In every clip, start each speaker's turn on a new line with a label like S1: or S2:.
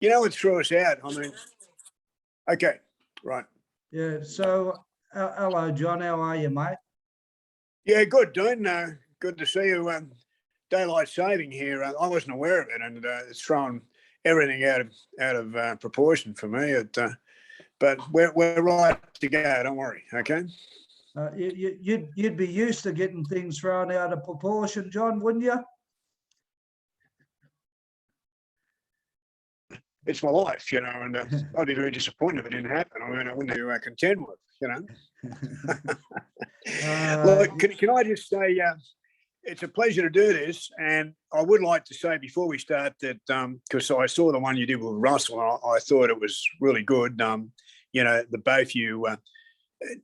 S1: You know what threw us out? I mean, okay, right.
S2: Yeah. So, hello, John. How are you, mate?
S1: Yeah, good, Dean. Good to see you. Daylight saving here. I wasn't aware of it, and it's thrown everything out of proportion for me. But we're right to go. Don't worry. Okay.
S2: You'd be used to getting things thrown out of proportion, John, wouldn't you?
S1: It's my life, and I'd be very disappointed if it didn't happen. I mean, I wouldn't know who I contend with. Look, can I just say, it's a pleasure to do this, and I would like to say before we start that because I saw the one you did with Russell, and I thought it was really good. The both you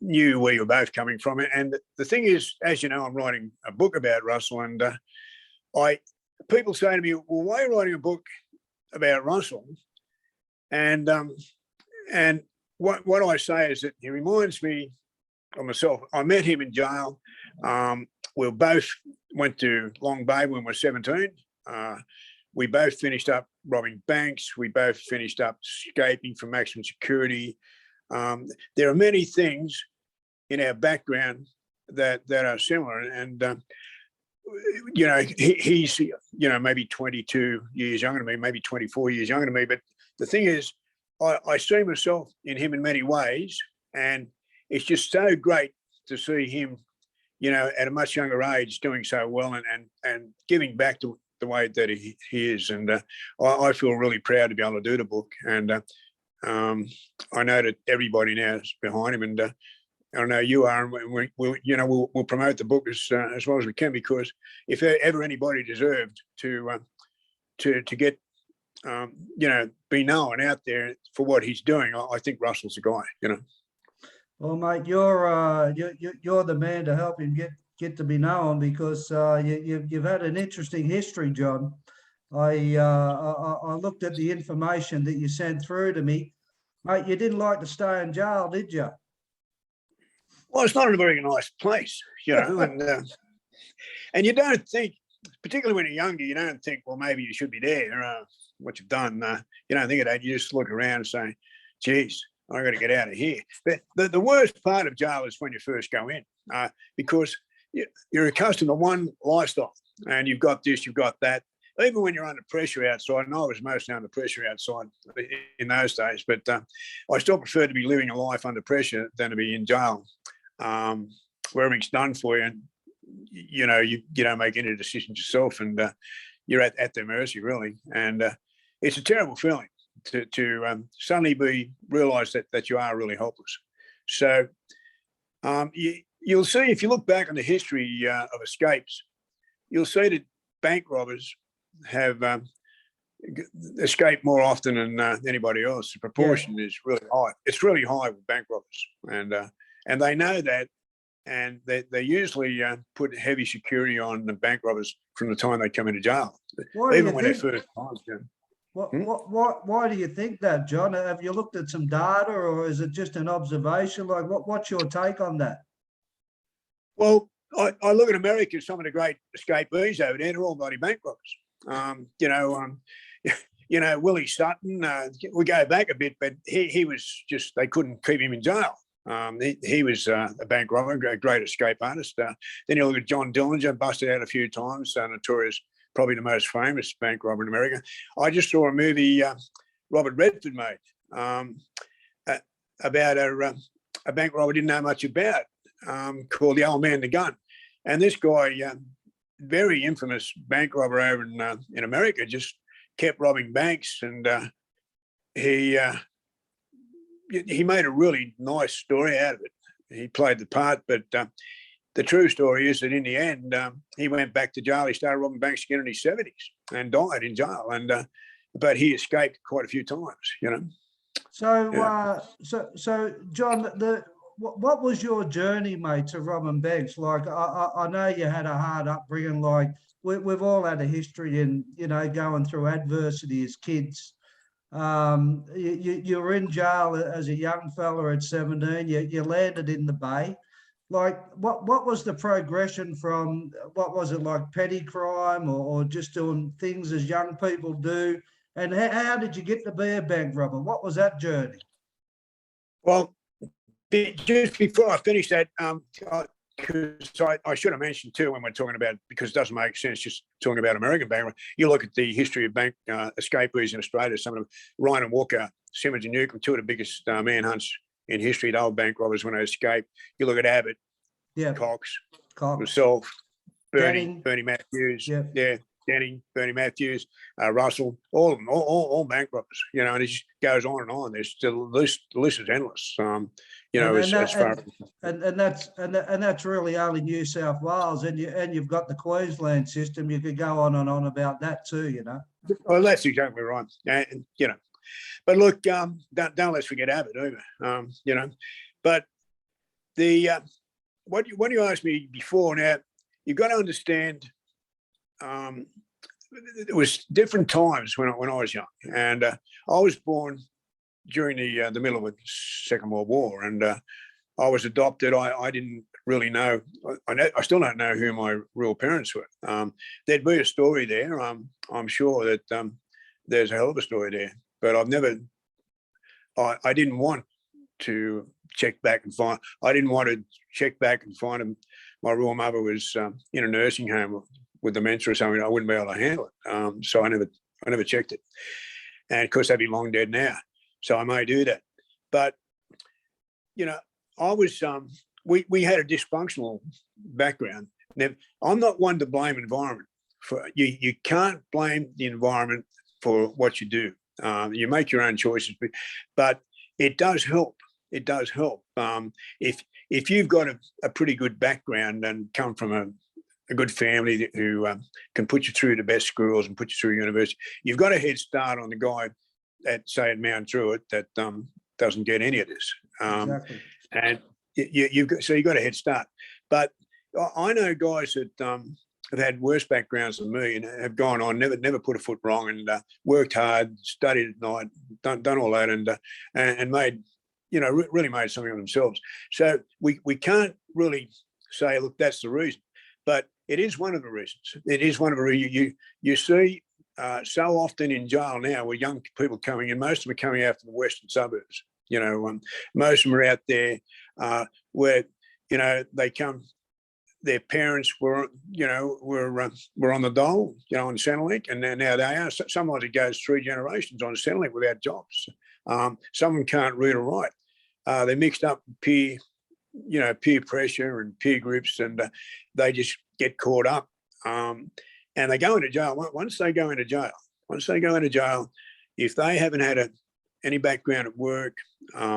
S1: knew where you were both coming from, and the thing is, as you know, I'm writing a book about Russell, and people say to me, "Well, why are you writing a book about Russell?" And what I say is that he reminds me of myself. I met him in jail. We both went to Long Bay when we were 17. We both finished up robbing banks. We both finished up escaping from maximum security. There are many things in our background that are similar. And, he's, maybe 22 years younger than me, maybe 24 years younger than me. But the thing is, I see myself in him in many ways. And it's just so great to see him, at a much younger age doing so well and giving back to the way that he is. And I feel really proud to be able to do the book. And I know that everybody now is behind him. And I know you are. And we'll promote the book as well as we can, because if ever anybody deserved to get, be known out there for what he's doing, I think Russell's the guy,
S2: Well, mate, you're the man to help him get to be known, because you've had an interesting history, John. I looked at the information that you sent through to me, mate. You didn't like to stay in jail, did you?
S1: Well, it's not a very nice place, and you don't think, particularly when you're younger, you don't think, well, maybe you should be there. What you've done, you don't think of that. You just look around and say, geez, I got to get out of here. But the worst part of jail is when you first go in, because you're accustomed to one lifestyle, and you've got this, you've got that. Even when you're under pressure outside, and I was mostly under pressure outside in those days, but I still prefer to be living a life under pressure than to be in jail, where everything's done for you, and you don't make any decisions yourself, and you're at their mercy, really. And it's a terrible feeling to suddenly realise that you are really helpless. So you'll see, if you look back on the history of escapes, you'll see that bank robbers have escaped more often than anybody else. The proportion is really high. It's really high with bank robbers, and they know that, and they usually put heavy security on the bank robbers from the time they come into jail, even when they're first time.
S2: Why do you think that, John? Have you looked at some data, or is it just an observation? Like, what's your take on that?
S1: Well, I look at America, some of the great escapees over there, they're all bloody bank robbers. Willie Sutton, we go back a bit, but he was just, they couldn't keep him in jail. He was a bank robber, a great escape artist. Then you look at John Dillinger, busted out a few times, notorious, probably the most famous bank robber in America. I just saw a movie Robert Redford made about a bank robber I didn't know much about, called The Old Man and the Gun. And this guy, very infamous bank robber over in America, just kept robbing banks, and he made a really nice story out of it. He played the part, but the true story is that in the end, he went back to jail. He started robbing banks again in his 70s and died in jail. And but he escaped quite a few times,
S2: So,
S1: Yeah.
S2: So John, what was your journey, mate, to robbing banks? Like, I know you had a hard upbringing. Like, we've all had a history in, going through adversity as kids. You were in jail as a young fella at 17. You landed in the Bay. Like, what was the progression from, what was it, like petty crime or just doing things as young people do, And how did you get to be a bank robber? What was that journey?
S1: Well, just before I finish that, because I should have mentioned too when we're talking about, because it doesn't make sense just talking about American bank. You look at the history of bank escapees in Australia, some of them, Ryan and Walker, Simmons and Newcomb, two of the biggest manhunts in history, the old bank robbers when they escaped. You look at Abbott,
S2: Yeah,
S1: Cox,
S2: Cox,
S1: myself,
S2: Denning.
S1: Bernie Matthews,
S2: Yeah.
S1: Denning, Bernie Matthews, Russell, all of them, all bank robbers, you know, and it just goes on and on. There's still, the list is endless, you know, as far as.
S2: And that's really only New South Wales, and you've got the Queensland system. You could go on and on about that too, you know.
S1: Well, that's exactly right, and you know, but look, don't let's forget Abbott either, you know, but the what you asked me before, now you've got to understand. It was different times when I was young, and I was born during the middle of the Second World War, and I was adopted. I didn't really know. I still don't know who my real parents were. There'd be a story there. I'm sure that there's a hell of a story there, but I've never. I didn't want to check back and find. I didn't want to check back and find him. My real mother was in a nursing home with dementia or something. I wouldn't be able to handle it. So I never checked it. And of course, they'd be long dead now. So I may do that. But, you know, I was, we had a dysfunctional background. Now, I'm not one to blame environment. You can't blame the environment for what you do. You make your own choices, but it does help. It does help. If you've got a pretty good background and come from a good family who can put you through the best schools and put you through university, you've got a head start on the guy at, say, at Mount Druitt that doesn't get any of this.
S2: Exactly.
S1: And you've got a head start. But I know guys that have had worse backgrounds than me and have gone on, never put a foot wrong, and worked hard, studied at night, done all that, and made, you know, really made something of themselves. So we can't really say, look, that's the reason. But it is one of the reasons. It is one of the reasons. You see so often in jail now where young people coming in, most of them are coming out from the western suburbs. You know, most of them are out there where, you know, they come, their parents were, you know, were on the dole, you know, on Centrelink, and now they are. Sometimes it goes 3 generations on Centrelink without jobs. Some of them can't read or write. They're mixed up peer pressure and peer groups, and they just get caught up, and they go into jail. Once they go into jail, if they haven't had any background at work,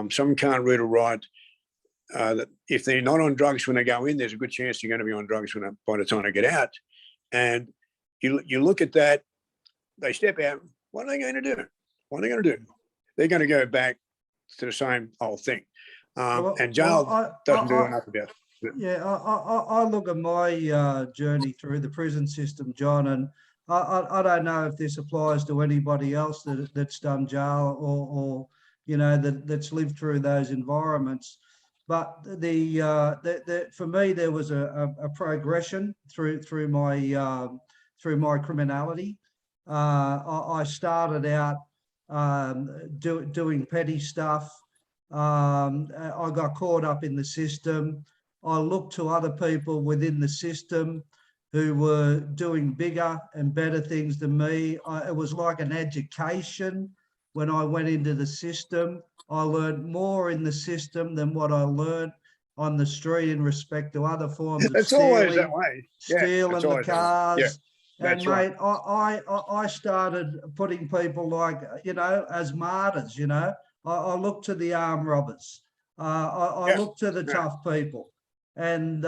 S1: some can't read or write. If they're not on drugs when they go in, there's a good chance you're going to be on drugs by the time they get out. And you look at that, they step out. What are they going to do? They're going to go back to the same old thing. And jail doesn't do enough about it.
S2: Yeah, I look at my journey through the prison system, John, and I don't know if this applies to anybody else that's done jail or you know, that's lived through those environments. But for me, there was a progression through my criminality. I started out doing petty stuff. I got caught up in the system. I looked to other people within the system who were doing bigger and better things than me. It was like an education when I went into the system. I learned more in the system than what I learned on the street in respect to other forms of
S1: it's
S2: stealing,
S1: always that way.
S2: stealing the cars.
S1: Yeah,
S2: and mate, right. I started putting people like, you know, as martyrs, you know. I look to the armed robbers. I look to the tough people. And,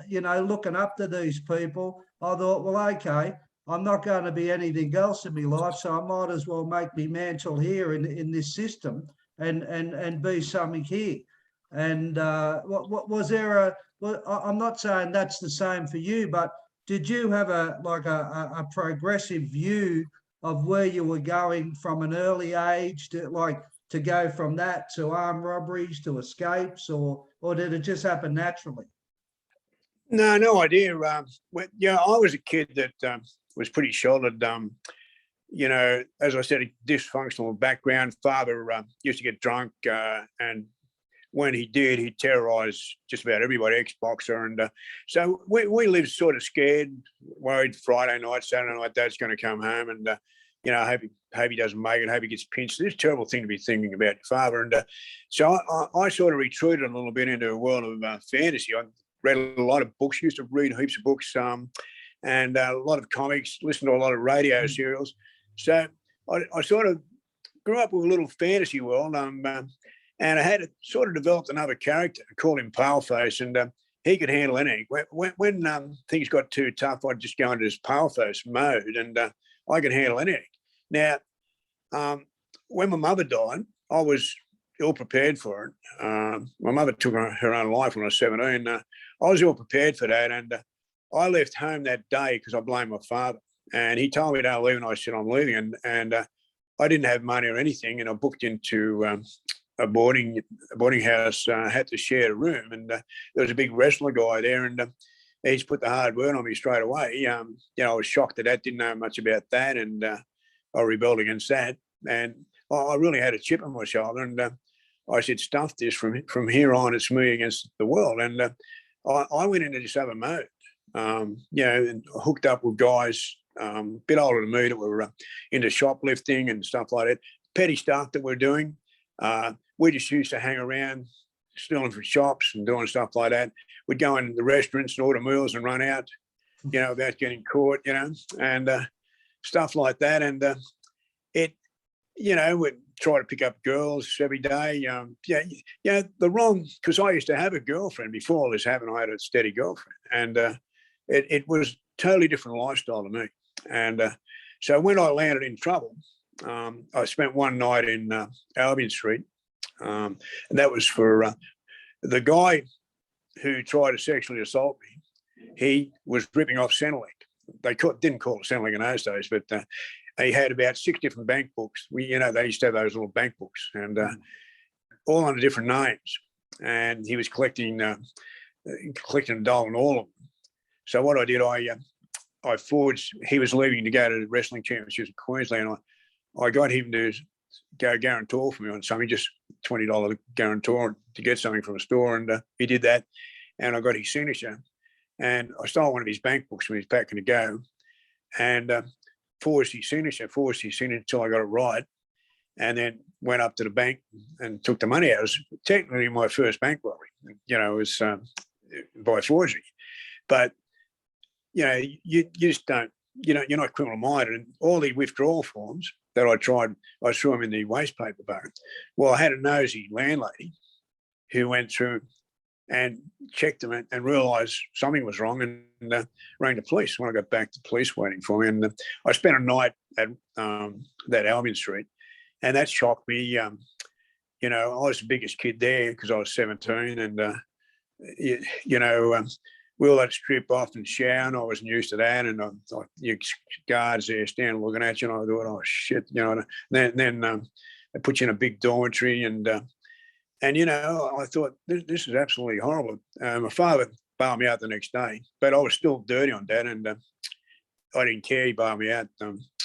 S2: you know, looking up to these people, I thought, well, okay, I'm not going to be anything else in my life, so I might as well make me mantle here in this system and be something here. And what was there I'm not saying that's the same for you, but did you have a progressive view of where you were going from an early age to go from that to armed robberies to escapes, or did it just happen naturally?
S1: No idea. I was a kid that was pretty solid. as I said, a dysfunctional background. Father used to get drunk, and when he did, he terrorised just about everybody, ex-boxer. And so we lived sort of scared, worried Friday night, Saturday night, Dad's going to come home and, I hope he doesn't make it, hope he gets pinched. It's a terrible thing to be thinking about your father. And so I sort of retreated a little bit into a world of fantasy. I read a lot of books, used to read heaps of books, and a lot of comics, listened to a lot of radio serials. So I sort of grew up with a little fantasy world. And I had sort of developed another character, I called him Paleface, and he could handle anything. When things got too tough, I'd just go into this Paleface mode, and I could handle anything. Now, when my mother died, I was ill prepared for it. My mother took her own life when I was 17. I was ill prepared for that, and I left home that day because I blamed my father. And he told me to leave, and I said, I'm leaving. And I didn't have money or anything, and I booked into a boarding house, had to share a room, and there was a big wrestler guy there, and he's put the hard word on me straight away. I was shocked at that, didn't know much about that, and I rebelled against that, and I really had a chip on my shoulder, and I said, stuff this, from here on, it's me against the world. And I went into this other mode, and hooked up with guys a bit older than me that were into shoplifting and stuff like that, petty stuff that we're doing. We just used to hang around, stealing from shops and doing stuff like that. We'd go in the restaurants and order meals and run out, without getting caught, and stuff like that. And we'd try to pick up girls every day. Because I used to have a girlfriend before all this happened. I had a steady girlfriend, and it was totally different lifestyle to me. And so when I landed in trouble, I spent one night in Albion Street, and that was for the guy who tried to sexually assault me. He was ripping off Centrelink. They didn't call it Centrelink in those days, but he had about 6 different bank books. They used to have those little bank books, and all under different names. And he was collecting a dollar on all of them. So what I did, I forged. He was leaving to go to the wrestling championships in Queensland. I got him to go guarantor for me on something, just $20 guarantor to get something from a store, and he did that, and I got his signature, and I stole one of his bank books when he was packing to go, and forged his signature until I got it right, and then went up to the bank and took the money out. It was technically my first bank robbery. It was by forgery, but you just don't. You're not criminal minded, and all the withdrawal forms that I tried, I threw them in the waste paper bucket. Well, I had a nosy landlady who went through and checked them and realised something was wrong, and rang the police. When I got back, the police waiting for me, and I spent a night at that Albion Street, and that shocked me. I was the biggest kid there because I was 17, and we all had to strip off and shower, and I wasn't used to that. And your guards there standing looking at you, and I thought, oh shit, Then they put you in a big dormitory, and I thought this is absolutely horrible. My father bailed me out the next day, but I was still dirty on Dad, and I didn't care. He bailed me out.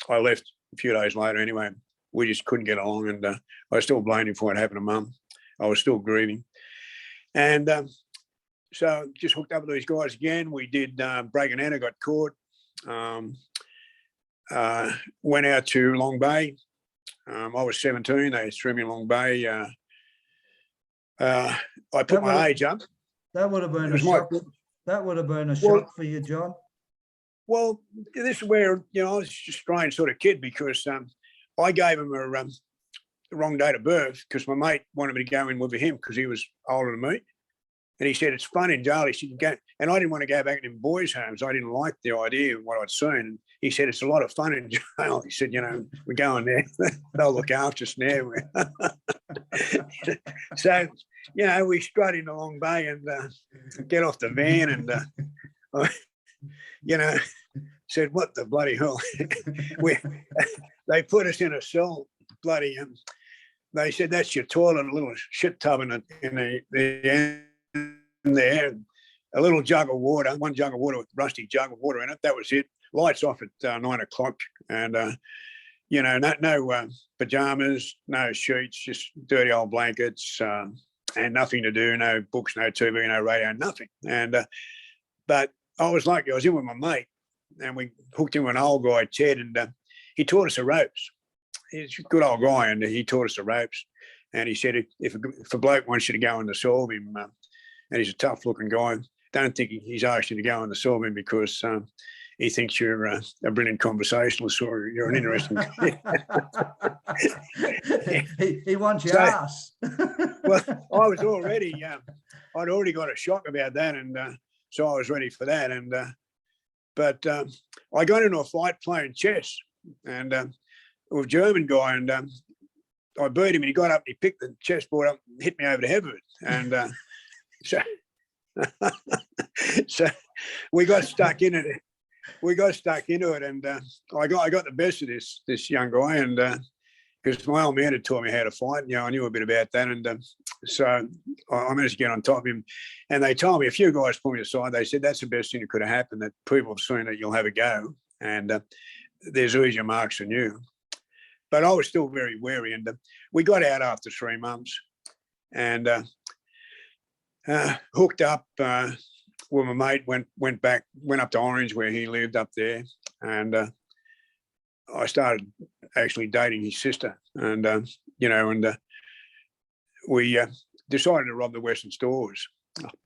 S1: I left a few days later anyway. We just couldn't get along, and I still blamed him for what happened to Mum. I was still grieving, and. So just hooked up with these guys again. We did break and enter, got caught. Went out to Long Bay. I was 17. They threw me in Long Bay. I put my age up.
S2: That would have been a shock. That would have been a shock for you, John.
S1: Well, this is where I was just a strange sort of kid, because I gave him the wrong date of birth because my mate wanted me to go in with him because he was older than me. And he said, it's fun in jail. He said, and I didn't want to go back to boys' homes. I didn't like the idea of what I'd seen. And he said, it's a lot of fun in jail. He said, we're going there. They'll look after us now. So, we strut into Long Bay and get off the van, and, said, what the bloody hell? They put us in a cell, bloody, they said, that's your toilet, a little shit tub in the there, a little jug of water, one jug of water with rusty jug of water in it. That was it. Lights off at 9 o'clock, and you know, no pajamas, no sheets, just dirty old blankets, and nothing to do, no books, no TV, no radio, nothing. And but I was lucky. I was in with my mate, and we hooked in with an old guy, Ted, and he taught us the ropes. He's a good old guy, and he taught us the ropes. And he said, if a bloke wants you to go in the saw him, and he's a tough-looking guy, don't think he's asked you to go in the saw him because he thinks you're a brilliant conversationalist or you're an interesting.
S2: he wants your
S1: So,
S2: ass.
S1: Well, I was already, I'd already got a shock about that, and so I was ready for that. And but I got into a fight playing chess, and with a German guy, and I beat him, and he got up and he picked the chessboard up and hit me over the head with it. And so, so we got stuck in it. We got stuck into it, and I got the best of this young guy, and because my old man had taught me how to fight, you know, I knew a bit about that, and so I managed to get on top of him. And they told me, a few guys pulled me aside. They said that's the best thing that could have happened. That people have seen that you'll have a go, and there's easier marks than you. But I was still very wary, and we got out after 3 months, and hooked up with my mate. Went up to Orange where he lived up there, and I started actually dating his sister, and you know, and we decided to rob the Western stores.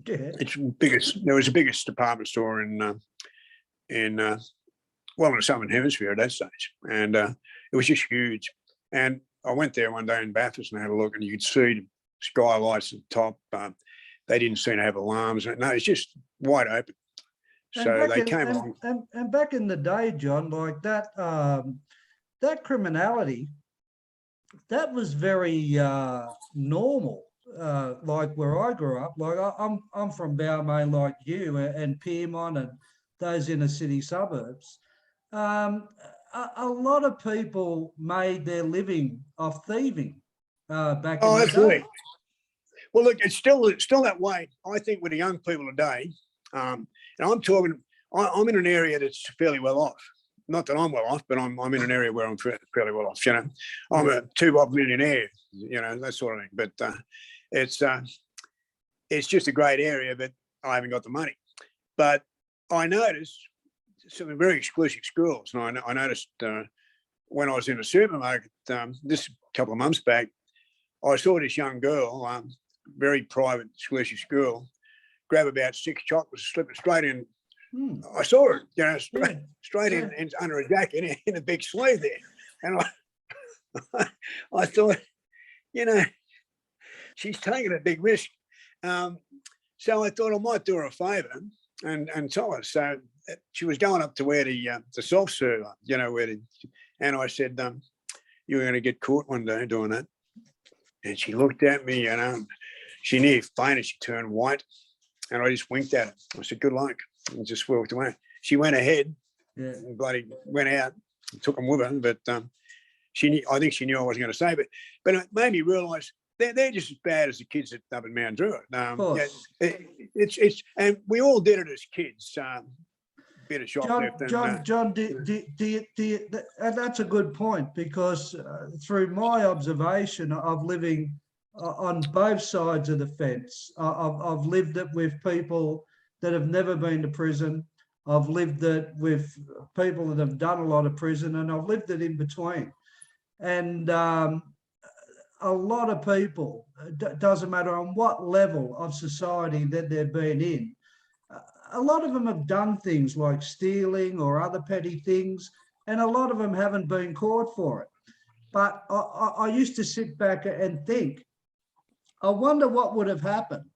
S2: Yeah.
S1: There was the biggest department store in the Southern Hemisphere at that stage, and it was just huge. And I went there one day in Bathurst and had a look, and you could see the skylights at the top. They didn't seem to have alarms. No, it's just wide open. So they came along.
S2: And back in the day, John, like that, that criminality, that was very normal. Like where I grew up, like I'm from Balmain, like you, and Pyrmont and those inner city suburbs. A lot of people made their living off thieving back in the
S1: Absolutely.
S2: day.
S1: Well, look, it's still that way. I think with the young people today, and I'm in an area that's fairly well off. Not that I'm well off, but I'm in an area where I'm fairly well off. You know, I'm a 2-bob millionaire. You know, that sort of thing. But it's just a great area, but I haven't got the money. But I noticed some very exclusive schools, and I noticed when I was in the supermarket this couple of months back, I saw this young girl, very private, exclusive school, grab about 6 chocolates, slip it straight in. I saw her, you know, straight in under a jacket in a big sleeve there. And I thought, you know, she's taking a big risk. So I thought I might do her a favour and tell her. So she was going up to where the self-serve, you know, and I said, you're going to get caught one day doing that. And she looked at me, you know, she nearly fainted. She turned white, and I just winked at her. I said, good luck, and just walked away. She went ahead, and bloody went out, and took them with her, but I think she knew I wasn't going to say, but it made me realise they're just as bad as the kids that up in Mount Druitt. It's and we all did it as kids. Bit of shoplifting.
S2: John, and that's a good point, because through my observation of living on both sides of the fence, I've lived it with people that have never been to prison. I've lived it with people that have done a lot of prison, and I've lived it in between. And a lot of people, doesn't matter on what level of society that they've been in, a lot of them have done things like stealing or other petty things, and a lot of them haven't been caught for it. But I used to sit back and think, I wonder what would have happened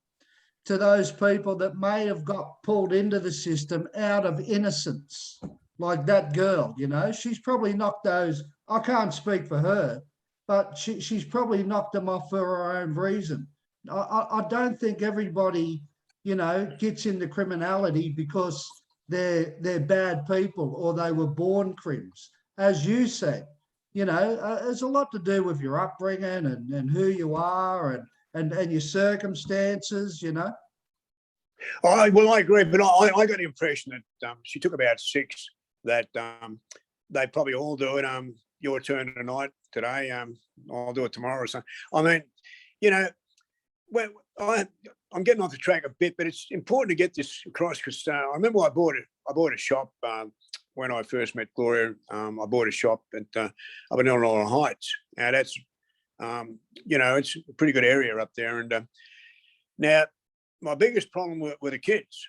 S2: to those people that may have got pulled into the system out of innocence, like that girl, you know. She's probably knocked those, I can't speak for her, but she's probably knocked them off for her own reason. I don't think everybody, you know, gets into criminality because they're bad people or they were born crims. As you said, you know, there's a lot to do with your upbringing and who you are and your circumstances, you know.
S1: I agree, but I got the impression that she took about 6, that they probably all do it. your turn tonight, today. I'll do it tomorrow or something. I mean, you know, well, I'm getting off the track a bit, but it's important to get this across because I remember I bought a shop when I first met Gloria. I bought a shop up in Illinois Heights. Now that's, you know, it's a pretty good area up there. And now my biggest problem with the kids,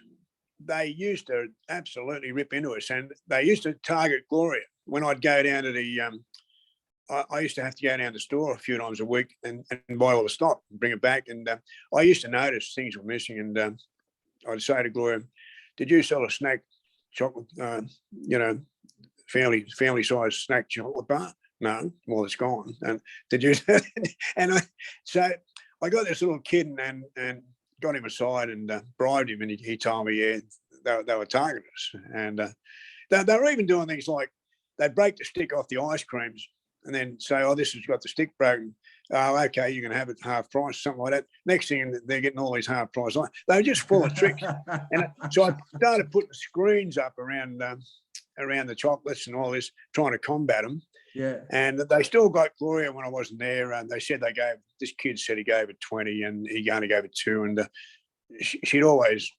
S1: they used to absolutely rip into us, and they used to target Gloria when I'd go down to the. I used to have to go down to the store a few times a week and buy all the stock and bring it back. And I used to notice things were missing. And I'd say to Gloria, "Did you sell a snack chocolate? You know, family size snack chocolate bar?" "No." "Well, it's gone." "And did you?" And so I got this little kid and got him aside and bribed him, and he told me, yeah, they were targeting us. And they were even doing things like they'd break the stick off the ice creams and then say, "Oh, this has got the stick broken. Oh, okay, you can have it half price," something like that. Next thing, they're getting all these half price. They were just full of tricks. And so I started putting screens up around the chocolates and all this, trying to combat them.
S2: Yeah.
S1: And they still got Gloria when I wasn't there. And they said this kid said he gave it 20 and he only gave it 2. And she'd always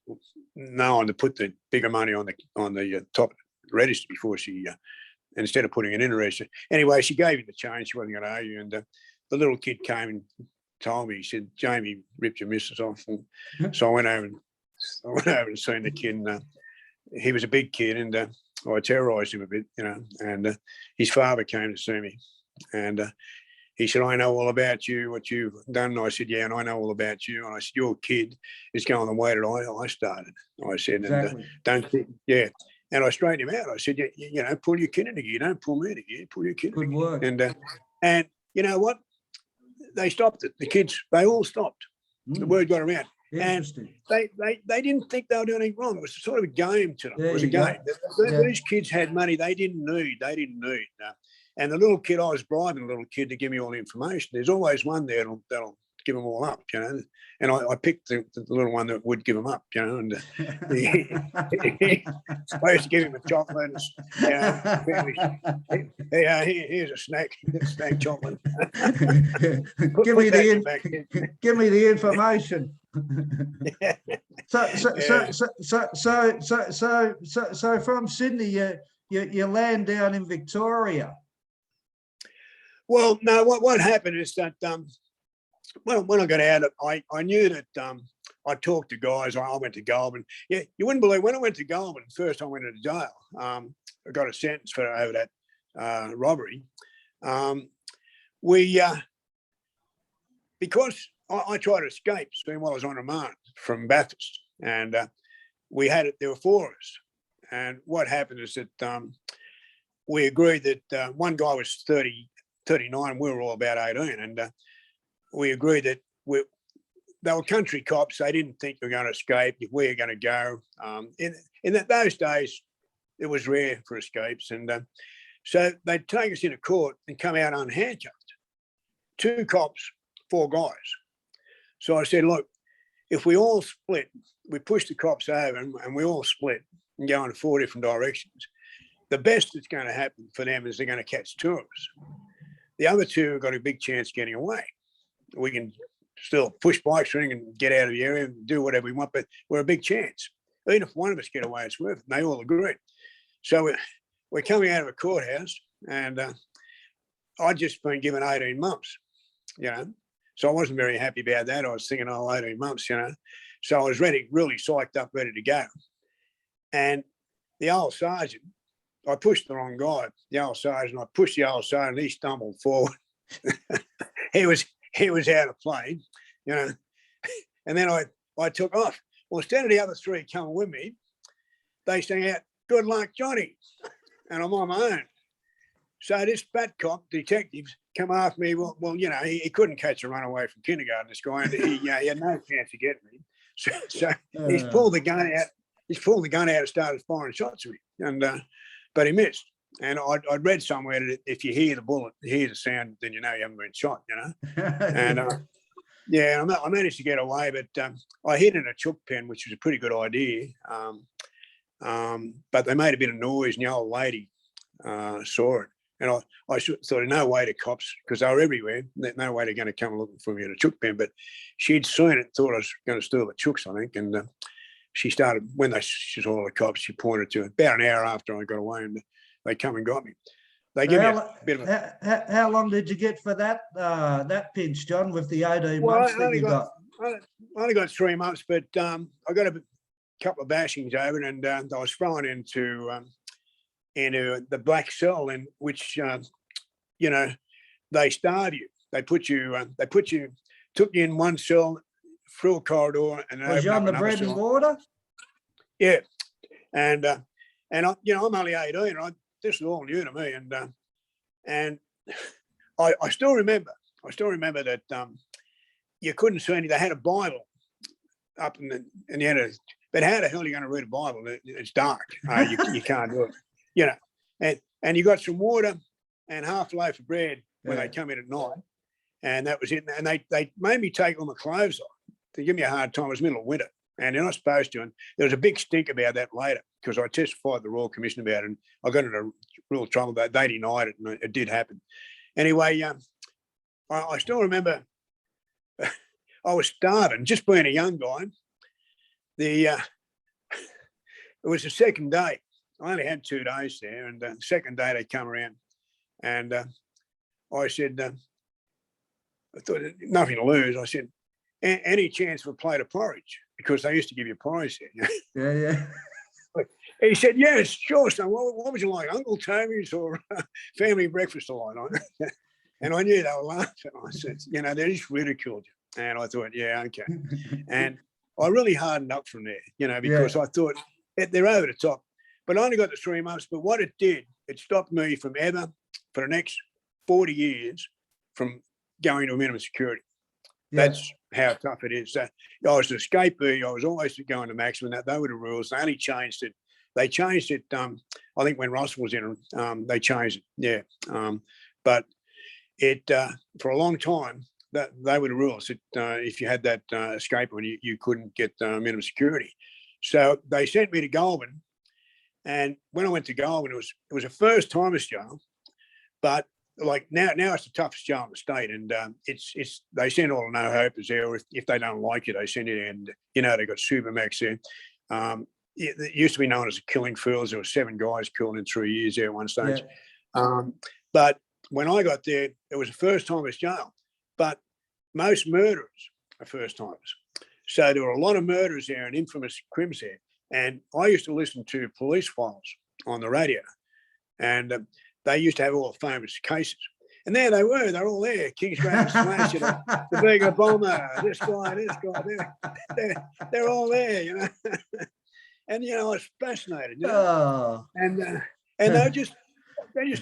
S1: known to put the bigger money on the top register before she, instead of putting it in the register. Anyway, she gave him the change. She wasn't going to owe you. And the little kid came and told me, he said, "Jamie ripped your missus off." And so I went over and seen the kid. And he was a big kid, and I terrorised him a bit, you know. And his father came to see me, and he said, "I know all about you, what you've done." And I said, "Yeah, and I know all about you." And I said, "Your kid is going the way that I started." I said,
S2: Exactly.
S1: "And don't think, yeah." And I straightened him out. I said, you know, pull your kid into gear. Don't pull me into gear. Pull your kid into
S2: Good
S1: gear."
S2: work.
S1: And you know what? They stopped it. The kids, they all stopped. The word got around.
S2: Interesting.
S1: And they didn't think they were doing anything wrong. It was sort of a game to them.
S2: There
S1: It was a
S2: you go.
S1: game. These kids had money they didn't need. And the little kid, I was bribing the little kid to give me all the information. There's always one there that'll give them all up, you know. And I picked the little one that would give them up, you know. And I used to give him a chocolate. And, here's a snack chocolate.
S2: Give me the information. So from Sydney, you land down in Victoria.
S1: Well, no. What happened is that when I got out, I knew that I talked to guys. I went to Goulburn. Yeah, you wouldn't believe when I went to Goulburn. First, I went into jail. I got a sentence over that robbery. Because I tried to escape while I was on remand from Bathurst, and there were 4 of us. And what happened is that we agreed that one guy was 39, we were all about 18, and we agreed that they were country cops. They didn't think we were going to escape. If we were going to go, in those days, it was rare for escapes, and so they'd take us into court and come out unhandcuffed. 2 cops, 4 guys. So I said, "Look, if we all split, we push the cops over and we all split and go in 4 different directions, the best that's going to happen for them is they're going to catch 2 of us. The other 2 have got a big chance getting away. We can still push bikes ring and get out of the area and do whatever we want, but we're a big chance. Even if one of us get away, it's worth it." And they all agreed. So we're coming out of a courthouse, and I'd just been given 18 months, you know. So I wasn't very happy about that. I was thinking, 18 months, you know. So I was really psyched up, ready to go. And the old sergeant, I pushed the wrong guy, the old sergeant. I pushed the old sergeant, he stumbled forward. He was out of play, you know. And then I took off. Well, instead of the other 3 coming with me, they sang out, "Good luck, Johnny." And I'm on my own. So this fat cop, detective, come after me. Well, you know, he couldn't catch a runaway from kindergarten, this guy, and he had no chance of getting me. So he's pulled the gun out. He's pulled the gun out and started firing shots at me, and but he missed. And I'd read somewhere that if you hear the bullet, you hear the sound, then you know you haven't been shot, you know. And yeah, I managed to get away, but I hid in a chook pen, which was a pretty good idea. But they made a bit of noise, and the old lady saw it. And I thought, no way the cops, because they were everywhere, no way they're going to come looking for me in a chook pen. But she'd seen it, thought I was going to steal the chooks, I think. And she started, when she saw the cops, she pointed to it. About an hour after I got away, and they come and got me. They give me a bit of a...
S2: How long did you get for that pinch, John, with the 18 months that you got?
S1: I only got 3 months, but I got a couple of bashings over it, and I was thrown into the black cell, in which they starve you. They took you in one cell through a corridor, and
S2: was you on the bread and water?
S1: Yeah, and I'm only 18. This is all new to me, and I still remember that you couldn't see any. They had a Bible up in the end of it. But how the hell are you going to read a Bible? It's dark. You can't do it. And you got some water and half a loaf of bread when they come in at night, and that was it. And they made me take all my clothes off to give me a hard time. It was middle of winter, and they're not supposed to. And there was a big stink about that later, because I testified at the Royal Commission about it, and I got into real trouble about it. They denied it, and it did happen. Anyway, I still remember I was starving, just being a young guy. It was the second day. I only had 2 days there, and the second day they come around, and I said, I thought nothing to lose. I said, any chance for a plate of porridge? Because they used to give you porridge there.
S2: Yeah.
S1: He said, yes, sure, son. What would you like, Uncle Toby's or family breakfast line? And I knew they were laughing. I said, they just ridiculed you. And I thought, yeah, okay. And I really hardened up from there, because I thought they're over the top. But I only got the 3 months. But what it did, it stopped me from ever, for the next 40 years, from going to minimum security. Yeah. That's how tough it is. I was an escapee. I was always going to maximum. They were the rules. They only changed it. They changed it, I think, when Russell was in, they changed it, yeah. But it, for a long time, they were the rules. If you had that escape, you couldn't get minimum security. So they sent me to Goulburn, and when I went to Goulburn, it was a first timer's jail, but like now it's the toughest jail in the state, and it's they send all the no hopers there. If they don't like you, they send you there, and they got Supermax there. It used to be known as a killing fields. There were 7 guys killed in 3 years there at one stage. Yeah. But when I got there, it was a first timer's jail, but most murderers are first timers. So there were a lot of murderers there and infamous crimes there. And I used to listen to police files on the radio, and they used to have all the famous cases. And there they were, they're all there. Kingsgrave Slash, the bigger bomber, this guy, they're all there, And, I was fascinated, and they're just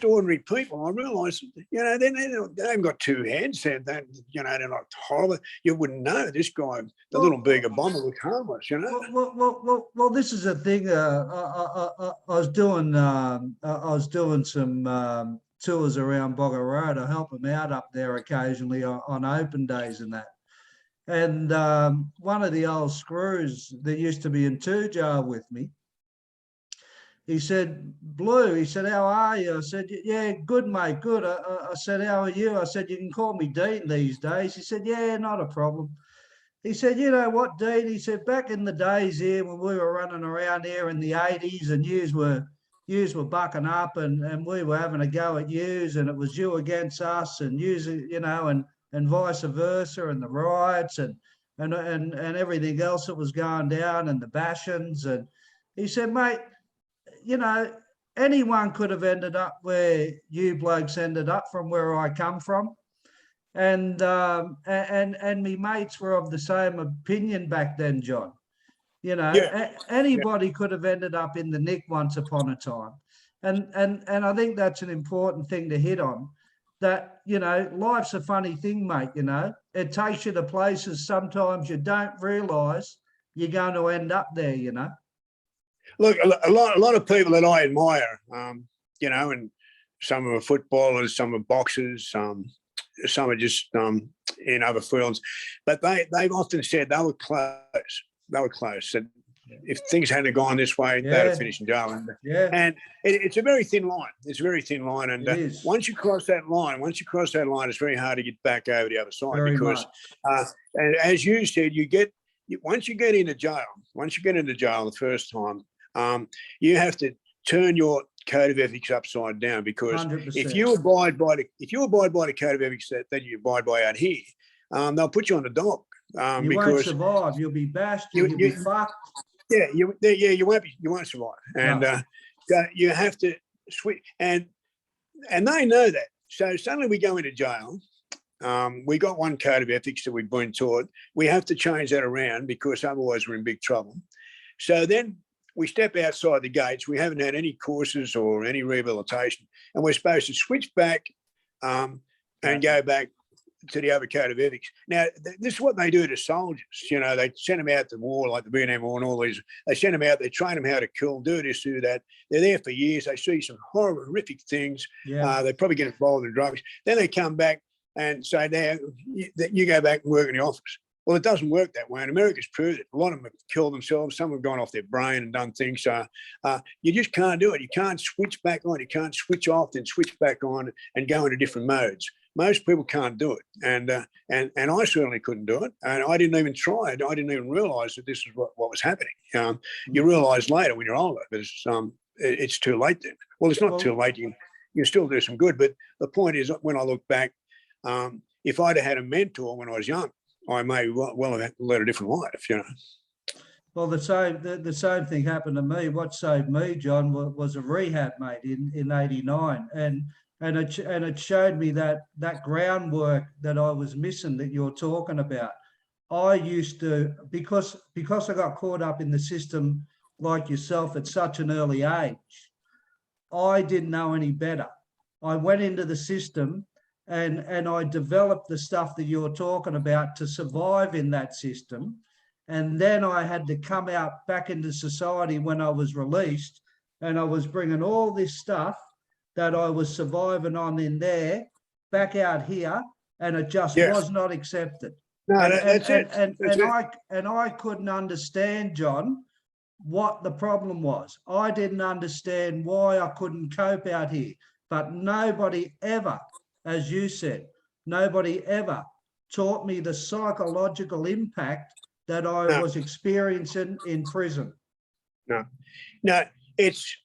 S1: ordinary people. I realised, they haven't got 2 heads. They're not horrible. You wouldn't know this guy, the little bigger bomber, looked harmless,
S2: Well, this is a thing. I was doing some tours around Bogger Road. I help them out up there occasionally on open days and that. And one of the old screws that used to be in 2 jail with me, he said, Blue, he said, how are you? I said, yeah, good, mate, good. I said, how are you? I said, you can call me Dean these days. He said, yeah, not a problem. He said, you know what, Dean? He said, back in the days here when we were running around here in the 80s and yous were bucking up and we were having a go at yous, and it was you against us, and yous, and vice versa, and the riots and everything else that was going down, and the bashings. And he said, mate, anyone could have ended up where you blokes ended up from where I come from. And me mates were of the same opinion back then, John. Anybody could have ended up in the nick once upon a time. And I think that's an important thing to hit on. That, life's a funny thing, mate, It takes you to places sometimes you don't realise you're going to end up there,
S1: Look, a lot of people that I admire, and some are footballers, some are boxers, some are just in other fields, but they've often said they were close. They were close. if things hadn't gone this way, they'd
S2: Yeah.
S1: have finished in jail.
S2: Yeah,
S1: And it's a very thin line. It's a very thin line. And
S2: it is.
S1: once you cross that line, it's very hard to get back over the other side
S2: Very
S1: because,
S2: much.
S1: and as you said, once you get into jail the first time, you have to turn your code of ethics upside down, because
S2: 100%.
S1: if you abide by the code of ethics that you abide by out here, they'll put you on the dock.
S2: You won't survive. You'll be bashed. You'll be fucked.
S1: Yeah, you won't survive, and
S2: No.
S1: so you have to switch, and they know that. So suddenly we go into jail. We got one code of ethics that we've been taught. We have to change that around because otherwise we're in big trouble. So then we step outside the gates. We haven't had any courses or any rehabilitation, and we're supposed to switch back and go back to the other code of ethics. Now, this is what they do to soldiers. You know, they send them out to war, like the Vietnam War and all these. They send them out, they train them how to kill, do this, do that. They're there for years. They see some horrific things.
S2: Yeah.
S1: They probably get involved in drugs. Then they come back and say, now you go back and work in the office. Well, it doesn't work that way. And America's proved it. A lot of them have killed themselves. Some have gone off their brain and done things. So you just can't do it. You can't switch back on. You can't switch off, then switch back on and go into different modes. Most people can't do it, and I certainly couldn't do it, and I didn't even try it. I didn't even realise that this is what was happening. You realise later when you're older, but it's too late then. Well, it's not too late. You still do some good, but the point is, when I look back, if I'd have had a mentor when I was young, I may well have led a different life. You know.
S2: Well, the same thing happened to me. What saved me, John, was a rehab, mate, in '89, and it showed me that groundwork that I was missing that you're talking about. I used to, because I got caught up in the system like yourself at such an early age, I didn't know any better. I went into the system and I developed the stuff that you're talking about to survive in that system. And then I had to come out back into society when I was released, and I was bringing all this stuff that I was surviving on in there back out here, and it just was not accepted.
S1: No, that's it.
S2: And I couldn't understand, John, what the problem was. I didn't understand why I couldn't cope out here. But nobody ever, as you said, nobody ever taught me the psychological impact that I was experiencing in prison.
S1: No, it's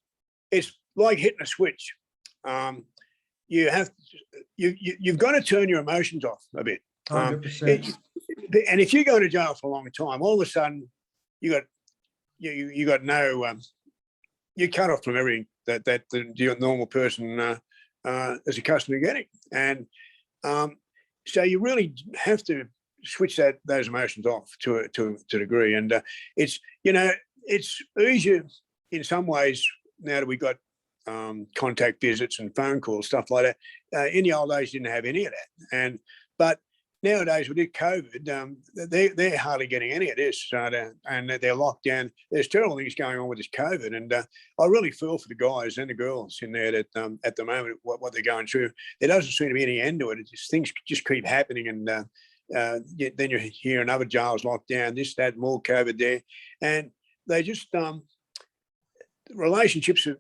S1: like hitting a switch. You've got to turn your emotions off a bit.
S2: 100%.
S1: And if you go to jail for a long time, all of a sudden you got no you're cut off from everything that the normal person is accustomed to getting, and so you really have to switch those emotions off to a degree. And it's easier in some ways now that we've got contact visits and phone calls, stuff like that. In the old days, didn't have any of that. But nowadays, with COVID, they're hardly getting any of this, and they're locked down. There's terrible things going on with this COVID, and I really feel for the guys and the girls in there that at the moment what they're going through. There doesn't seem to be any end to it. Things just keep happening, and then you hear another jail's locked down, this, that, more COVID there, and they just relationships are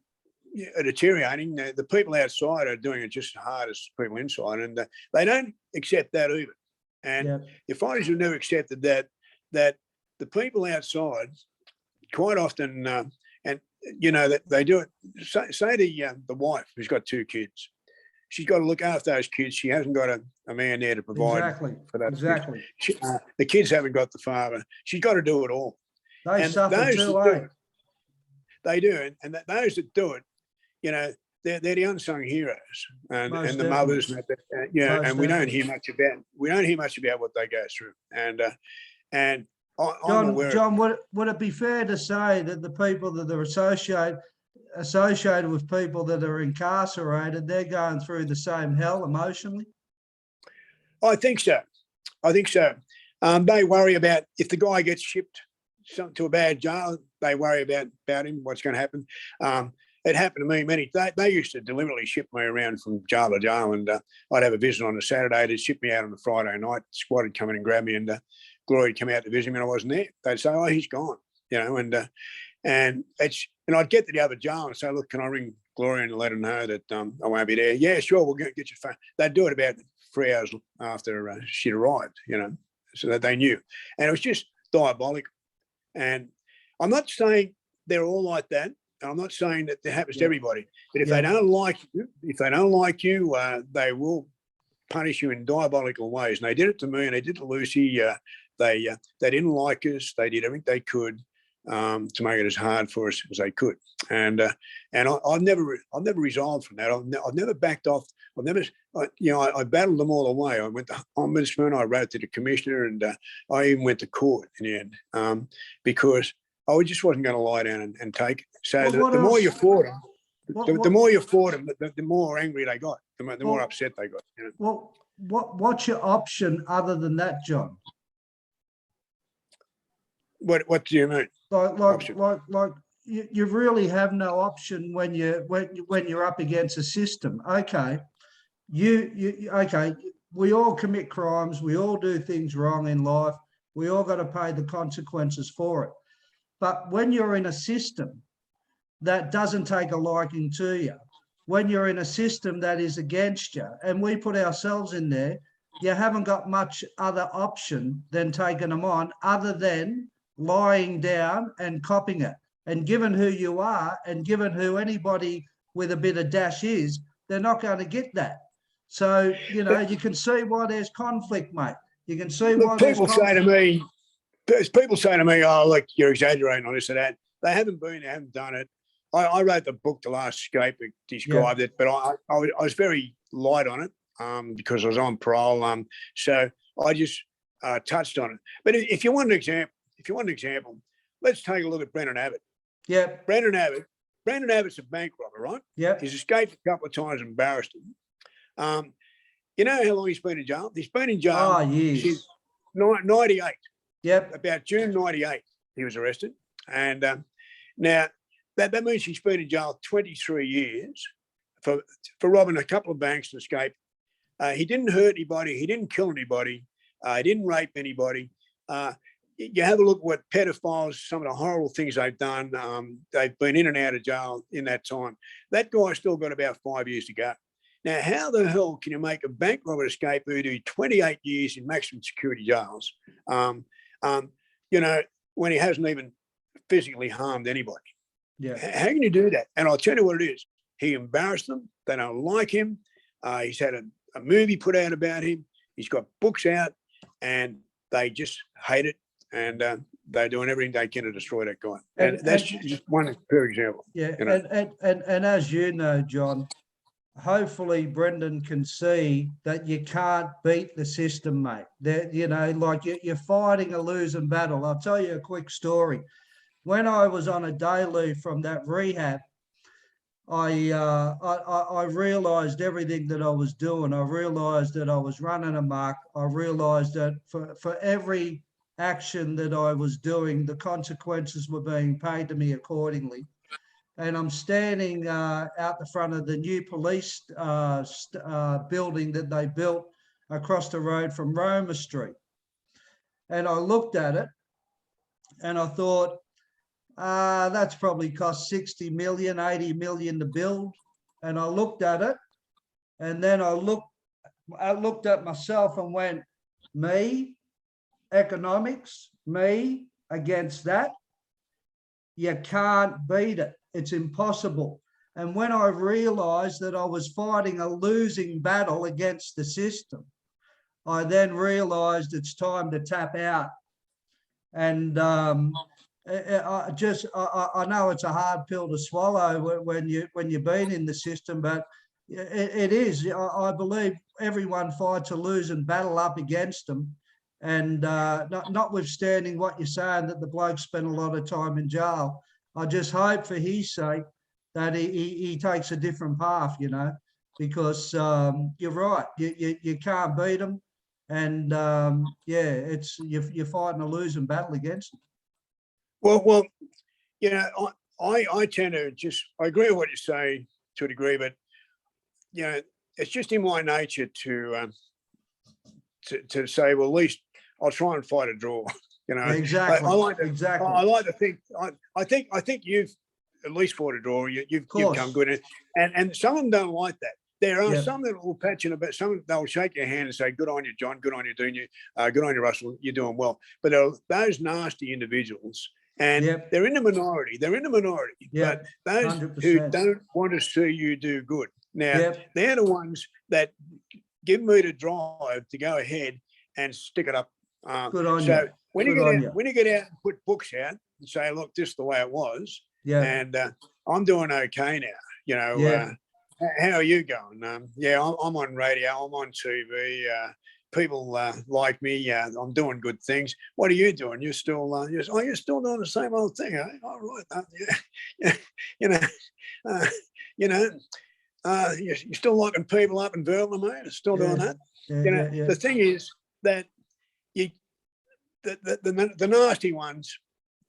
S1: deteriorating. The people outside are doing it just as hard as people inside, and they don't accept that either. And the fighters have never accepted that the people outside quite often, and that they do it. Say the wife who's got 2 kids, she's got to look after those kids. She hasn't got a man there to provide for that.
S2: Exactly.
S1: The kids haven't got the father. She's got to do it all.
S2: They suffer too late.
S1: They do, and those that do it, they're the unsung heroes, and the mothers, and we don't hear much about what they go through. And I'm aware.
S2: John, would it be fair to say that the people that are associated with people that are incarcerated, they're going through the same hell emotionally?
S1: I think so. They worry about if the guy gets shipped to a bad jail. They worry about him, what's going to happen. It happened to me they used to deliberately ship me around from jail to jail, and I'd have a visit on a Saturday. They'd ship me out on a Friday night. Squad would come in and grab me, and Glory would come out to visit me, and I wasn't there. They'd say, "Oh, he's gone." and I'd get to the other jail and say, look, can I ring Gloria and let her know that I won't be there? Yeah, sure, we'll get your phone. They'd do it about 3 hours after she'd arrived, so that they knew. And it was just diabolical. And I'm not saying they're all like that. I'm not saying that it happens to everybody. But if they don't like you, they will punish you in diabolical ways. And they did it to me, and they did it to Lucy. They didn't like us. They did everything they could to make it as hard for us as they could. And I've never resolved from that. I've never backed off. I battled them all the way. I went to Ombudsman, I wrote to the Commissioner, and I even went to court in the end because I just wasn't going to lie down and take it. So the more you fought them, the more you fought them, the more angry they got, the more upset they got.
S2: Well, what's your option other than that, John?
S1: What do you mean?
S2: Like you really have no option when you're up against a system. Okay, okay. We all commit crimes. We all do things wrong in life. We all got to pay the consequences for it. But when you're in a system that doesn't take a liking to you, when you're in a system that is against you, and we put ourselves in there, you haven't got much other option than taking them on, other than lying down and copping it. And given who you are, and given who anybody with a bit of dash is, they're not going to get that. So, you can see why there's conflict, mate. You can see why there's conflict.
S1: People say to me, oh, look, you're exaggerating on this or that. They haven't been, they haven't done it. I wrote the book, The Last Escape, that described it, but I was very light on it because I was on parole. So I just touched on it. But if you want an example, let's take a look at Brendan Abbott.
S2: Yeah.
S1: Brendan Abbott's a bank robber, right?
S2: Yeah.
S1: He's escaped a couple of times and embarrassed him. You know how long he's been in jail? He's been in jail
S2: years.
S1: 98.
S2: Yep.
S1: About June 98, he was arrested. And now that means he's been in jail 23 years for robbing a couple of banks and escape. He didn't hurt anybody. He didn't kill anybody. He didn't rape anybody. You have a look at what pedophiles, some of the horrible things they've done. They've been in and out of jail in that time. That guy's still got about 5 years to go. Now, how the hell can you make a bank robber escape who do 28 years in maximum security jails, when he hasn't even physically harmed anybody?
S2: Yeah.
S1: How can you do that? And I'll tell you what it is. He embarrassed them. They don't like him. He's had a movie put out about him. He's got books out, and they just hate it. And they're doing everything they can to destroy that guy. And that's just one per example.
S2: Yeah. And as you know, John, hopefully Brendan can see that you can't beat the system, mate. That you're fighting a losing battle. I'll tell you a quick story. When I was on a day leave from that rehab, I realised everything that I was doing. I realised that I was running amok. I realised that for every action that I was doing, the consequences were being paid to me accordingly. And I'm standing out the front of the new police building that they built across the road from Roma Street. And I looked at it and I thought, that's probably cost 60 million, 80 million to build. And I looked at it, and then I looked at myself and went, me, economics, me against that. You can't beat it. It's impossible. And when I realized that I was fighting a losing battle against the system, I then realized it's time to tap out. And I know it's a hard pill to swallow when you've been in the system, but it is. I believe everyone fights a losing battle up against them. And notwithstanding what you're saying, that the bloke spent a lot of time in jail, I just hope for his sake that he takes a different path, because you're right. You can't beat them. And you're fighting a losing battle against them.
S1: Well, I tend to I agree with what you say to a degree, but it's just in my nature to say, well, at least I'll try and fight a draw. You know,
S2: Exactly.
S1: I like to,
S2: Exactly.
S1: I like to think, I think you've at least fought a draw. You've come good, and some of them don't like that. There are some that will pat you about. Some they'll shake your hand and say, "Good on you, John. Good on you, doing you. Good on you, Russell. You're doing well." But there are those nasty individuals, and they're in the minority. They're in the minority. But those
S2: 100%.
S1: who don't want to see you do good, now they're the ones that give me the drive to go ahead and stick it up.
S2: Good on
S1: so
S2: you.
S1: when you get out and put books out and say, "Look, this is the way it was," and I'm doing okay now. You know, how are you going? I'm on radio. I'm on TV. People like me. I'm doing good things. What are you doing? You're still, you're still doing the same old thing. Eh? All right. You're still locking people up in Burma, mate. Still doing that. The thing is that the nasty ones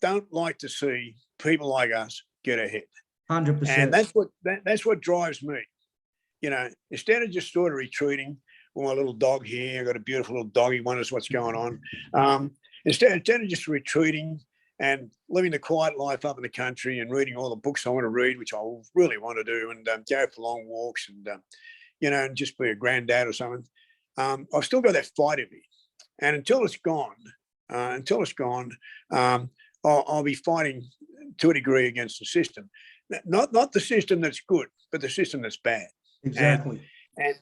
S1: don't like to see people like us get ahead.
S2: 100%.
S1: And that's what drives me. You know, instead of just sort of retreating with my little dog here, I've got a beautiful little dog, he wonders what's going on. Instead of just retreating and living the quiet life up in the country and reading all the books I want to read, which I really want to do, and go for long walks and, and just be a granddad or something, I've still got that fight in me. And until it's gone, I'll be fighting to a degree against the system. Not the system that's good, but the system that's bad.
S2: Exactly.
S1: And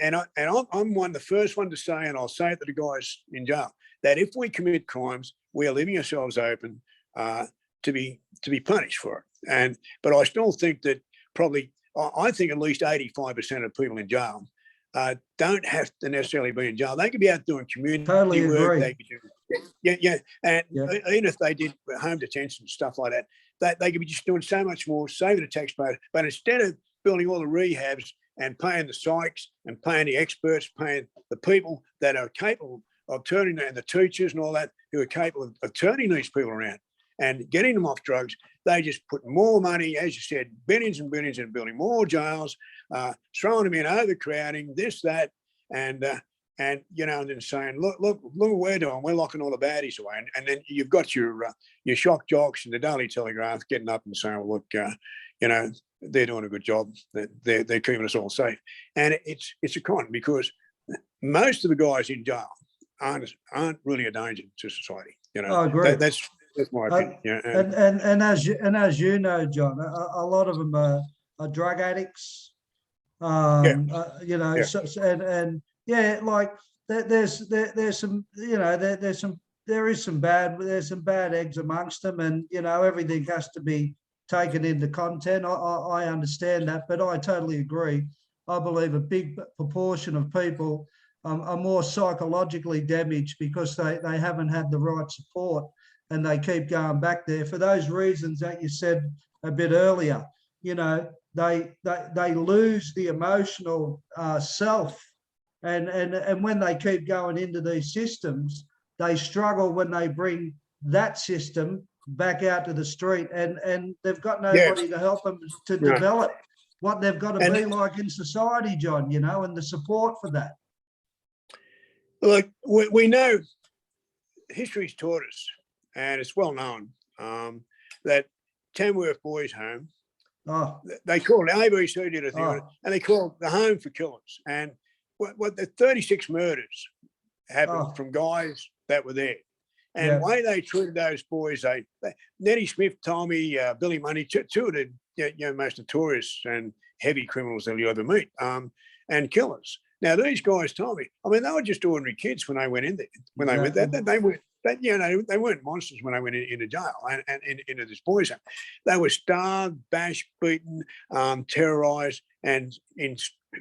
S1: I'm the first one to say, and I'll say it to the guys in jail, that if we commit crimes, we are leaving ourselves open to be punished for it. But I still think that I think at least 85% of people in jail don't have to necessarily be in jail. They could be out doing community work. They could do, and even if they did home detention stuff like that, they could be just doing so much more, saving the taxpayer. But instead of building all the rehabs and paying the psychs and paying the experts, paying the people that are capable of turning, and the teachers and all that who are capable of turning these people around and getting them off drugs, they just put more money, as you said, billions and billions in building more jails, throwing them in, overcrowding, this, that, and then saying, look what we're doing. We're locking all the baddies away. And then you've got your shock jocks and the Daily Telegraph getting up and saying, well, look, they're doing a good job. They're keeping us all safe. And it's a con, because most of the guys in jail aren't really a danger to society.
S2: I agree.
S1: That's my opinion.
S2: And as you know, John, a lot of them are drug addicts. There is some bad eggs amongst them, and everything has to be taken into content. I understand that, but I totally agree. I believe a big proportion of people are more psychologically damaged because they haven't had the right support, and they keep going back there for those reasons that you said a bit earlier. They lose the emotional self, and when they keep going into these systems, they struggle when they bring that system back out to the street, and they've got nobody to help them to develop what they've got to be like in society, John, and the support for that.
S1: Look, we know history's taught us, and it's well known, that Tamworth Boys Home, they call it ABC did a thing on it, and they call it the home for killers. And what the 36 murders happened from guys that were there. And the way they treated those boys, Nettie Smith told me, Billy Money, two of the most notorious and heavy criminals that you'll ever meet, and killers. Now, these guys told me, I mean, they were just ordinary kids when they went in there. When they went there, they weren't monsters when they went into jail and into this boys' home. They were starved, bashed, beaten, terrorised, and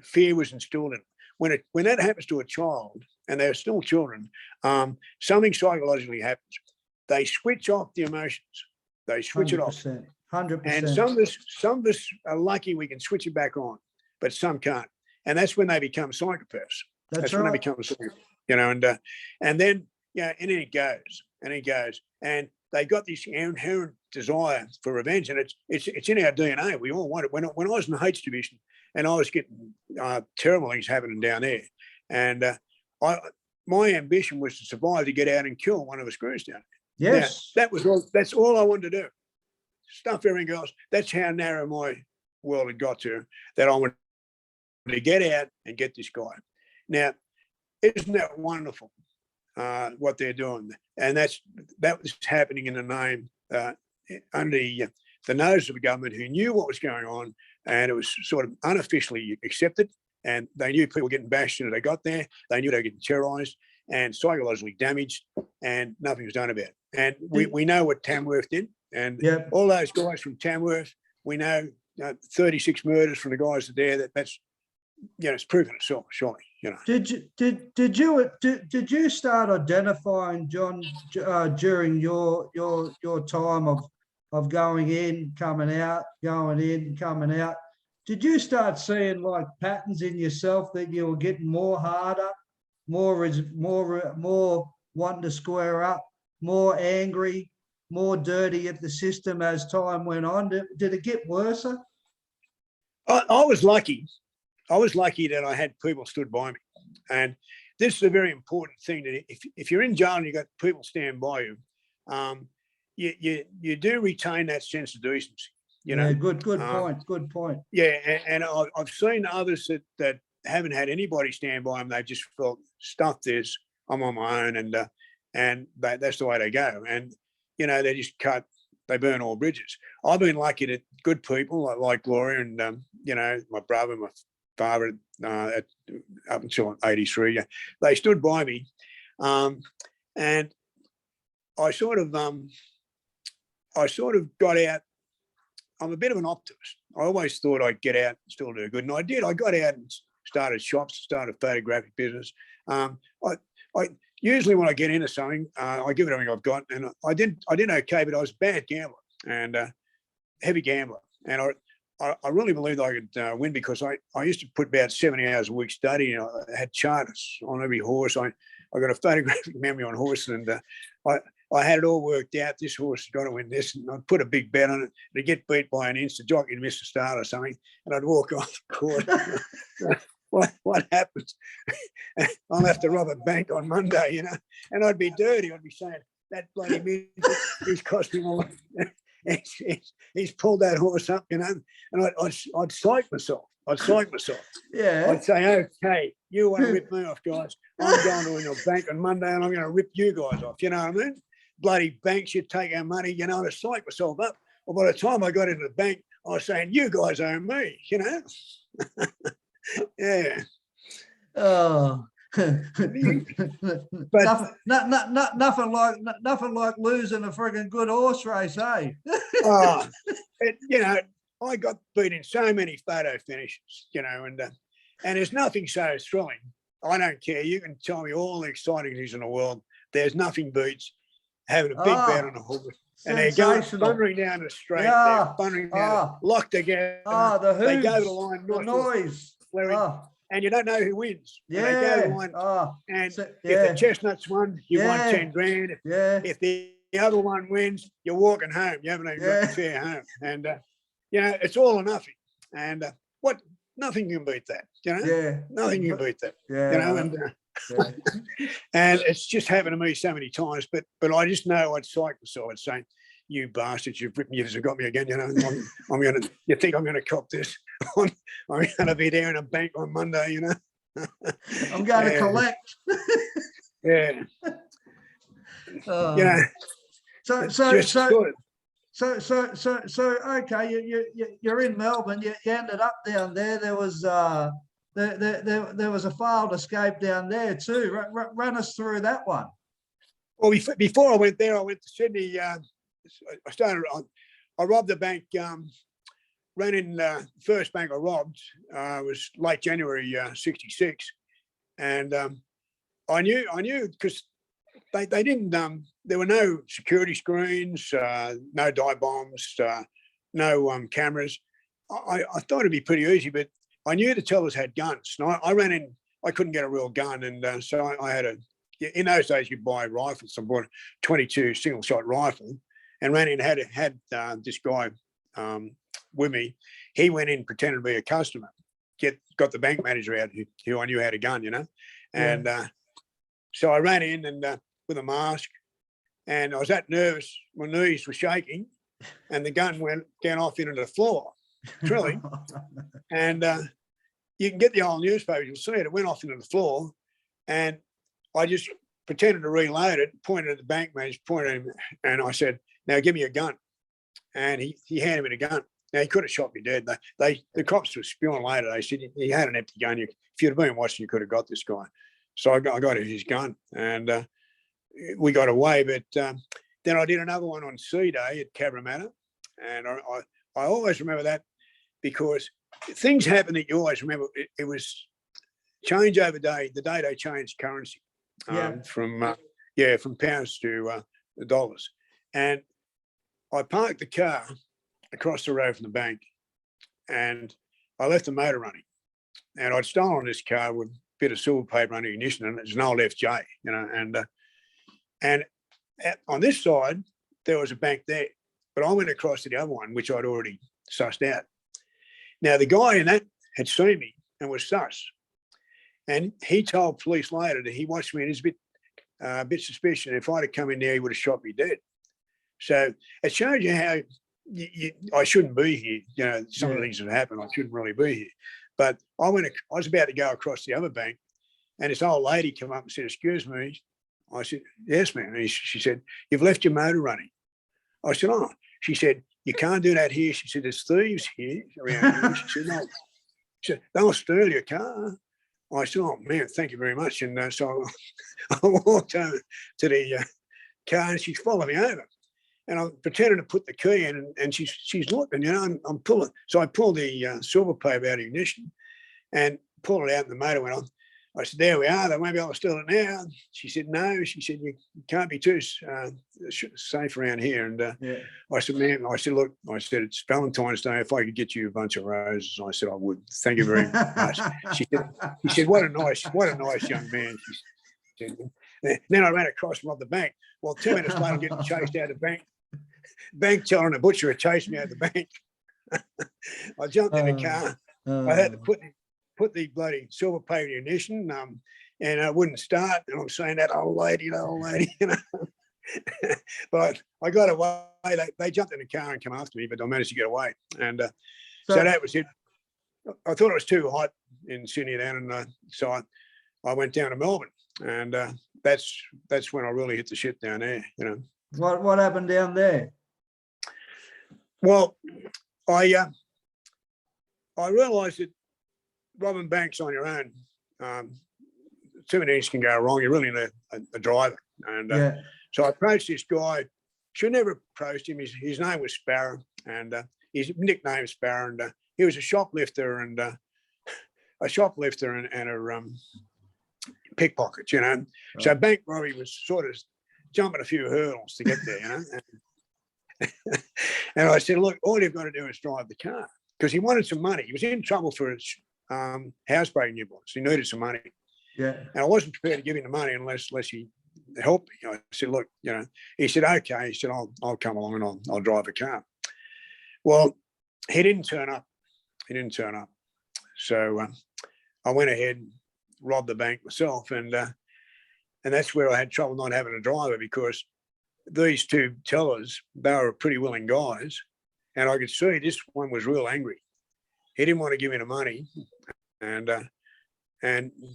S1: fear was instilled in them. When that happens to a child, and they're still children, something psychologically happens. They switch off the emotions. They switch 100%,
S2: it off. 100%.
S1: And some of us are lucky we can switch it back on, but some can't. And that's when they become psychopaths. That's when they become a psychopath, and then and then it goes, and they got this inherent desire for revenge, and it's in our DNA. We all want it. When I was in the heist division, and I was getting terrible things happening down there, and my ambition was to survive to get out and kill one of the screws down
S2: Yes.
S1: That was all. That's all I wanted to do. Stuff everything else. That's how narrow my world had got to, that I wanted to get out and get this guy. Now, isn't that wonderful what they're doing? And that was happening in the name under the nose of the government, who knew what was going on, and it was sort of unofficially accepted. And they knew people were getting bashed as soon as they got there. They knew they were getting terrorised and psychologically damaged, and nothing was done about it. And we know what Tamworth did, and all those guys from Tamworth, we know 36 murders from the guys that are there. That's it's proven itself, surely.
S2: Did you start identifying, John, during your time of going in, coming out, going in, coming out? Did you start seeing like patterns in yourself that you were getting more harder, more wanting to square up, more angry, more dirty at the system as time went on? Did it get worse?
S1: I was lucky. I was lucky that I had people stood by me, and this is a very important thing. That if you're in jail and you've got people stand by you, you do retain that sense of decency.
S2: Good point.
S1: Yeah, and I've seen others that haven't had anybody stand by them. They just felt, stuff this, I'm on my own, and that's the way they go. And they just they burn all bridges. I've been lucky that good people like Gloria and my brother, my father, up until 83, they stood by me, and I sort of got out. I'm a bit of an optimist. I always thought I'd get out and still do good, and I did. I got out and started shops, started a photographic business. I usually when I get into something, I give it everything I've got, and I did okay, but I was a bad gambler and heavy gambler, and I really believed I could win, because I used to put about 70 hours a week studying. I had charters on every horse. I got a photographic memory on horses, and I had it all worked out. This horse has got to win this, and I'd put a big bet on it. It'd get beat by an inch, the jockey would miss the start or something, and I'd walk off the court. What happens? I'll have to rob a bank on Monday, and I'd be dirty. I'd be saying, that bloody midget, he's cost me more. He's pulled that horse up, and I'd psych myself. Yeah. I'd say, okay, you want to rip me off, guys. I'm going to your bank on Monday, and I'm going to rip you guys off. You know what I mean? Bloody banks, you take our money, to psych myself up. Well, by the time I got into the bank, I was saying, you guys owe me, Yeah.
S2: Oh. But nothing like losing a frigging good horse race, eh?
S1: I got beat in so many photo finishes, and there's nothing so thrilling. I don't care. You can tell me all the exciting things in the world. There's nothing beats having a big bet on a horse. And they're going thundering down the straight. They're thundering down, locked together.
S2: The hooves,
S1: they go to the line,
S2: the noise.
S1: And you don't know who wins.
S2: Yeah.
S1: And they go to the line, and if the chestnuts won, you won 10 grand. If the other one wins, you're walking home. You haven't even got a fair home. And, it's all or nothing. And nothing can beat that, Nothing can beat that, and it's just happened to me so many times, but I just know I'd psych myself. I'd say, you bastards, you've got me again, I'm going to, you think I'm going to cop this? I'm going to be there in a bank on Monday,
S2: I'm going to collect.
S1: Yeah.
S2: So okay, you're in Melbourne. You ended up down there. There was there was a failed escape down there too. Run us through that one.
S1: Well, before I went there, I went to Sydney. I robbed a bank. Ran in the first bank I robbed. Was late January '66, and I knew because they didn't. There were no security screens, no dive bombs, no cameras. I thought it'd be pretty easy, but I knew the tellers had guns. And I ran in. I couldn't get a real gun, and so I had in those days you buy rifles. I bought a 22 single shot rifle, and ran in. Had this guy with me. He went in, pretended to be a customer. Got the bank manager out who I knew had a gun, and so I ran in and with a mask, and I was that nervous, my knees were shaking, and the gun went down off into the floor, drilling. And you can get the old newspapers, you'll see it. It went off into the floor, and I just pretended to reload it, pointed at the bank manager, pointed at him, and I said, "Now give me a gun." And he handed me the gun. Now, he could have shot me dead. The cops were spewing later. They said, he had an empty gun. If you'd have been watching, you could have got this guy. So I got his gun, and we got away. But then I did another one on Sea Day at Cabramatta. And I always remember that, because things happen that you always remember. It was changeover day, the day they changed currency from pounds to dollars. And I parked the car across the road from the bank, and I left the motor running. And I'd stolen this car with a bit of silver paper under ignition, and it's an old FJ, and on this side there was a bank there, but I went across to the other one, which I'd already sussed out. Now the guy in that had seen me and was sus, and he told police later that he watched me and he's a bit suspicious. If I'd have come in there, he would have shot me dead. So it shows you how I shouldn't be here. Some of the things that happened, I shouldn't really be here. But I was about to go across the other bank, and this old lady came up and said, "Excuse me." I said, "Yes, ma'am." And she said, "You've left your motor running." I said, "Oh." She said, "You can't do that here." She said, "There's thieves here around here." She said, "No." She said, "They'll steal your car." I said, "Oh, man, thank you very much." And so I walked over to the car, and she's following me over. And I pretended to put the key in, and she's looking, I'm pulling. So I pulled the silver paper out of ignition and pulled it out, and the motor went on. I said, "There we are, though. Maybe I'll steal it now." She said, "No." She said, "You can't be too safe around here." And I said, "Ma'am," I said, "Look," I said, "it's Valentine's Day. If I could get you a bunch of roses," I said, "I would. Thank you very much." She said, what a nice young man." She said, then I ran across from the bank. Well, 2 minutes later, I'm getting chased out of the bank telling the butcher to chase me out of the bank. I jumped in the car. I had to put the bloody silver paper in ignition, and it wouldn't start. And I'm saying, that old lady. But I got away. They jumped in the car and came after me, but I managed to get away. And so that was it. I thought it was too hot in Sydney then, and so I went down to Melbourne, and that's when I really hit the shit down there.
S2: What happened down there?
S1: Well, I realised that robbing banks on your own, too many things can go wrong. You really need a driver. And so I approached this guy. Should never approached him. His name was Sparrow, and his nickname Sparrow. And he was a shoplifter and a pickpocket. Right. So bank robbery was sort of jumping a few hurdles to get there. And I said, "Look, all you've got to do is drive the car," because he wanted some money. He was in trouble for his housebreaking invoice. He needed some money. And I wasn't prepared to give him the money unless he helped me. I said, "Look," he said, "Okay." He said, I'll come along and I'll drive the car." Well, he didn't turn up. So I went ahead and robbed the bank myself. And that's where I had trouble not having a driver, because these two tellers, they were pretty willing guys. And I could see this one was real angry. He didn't want to give me the money. And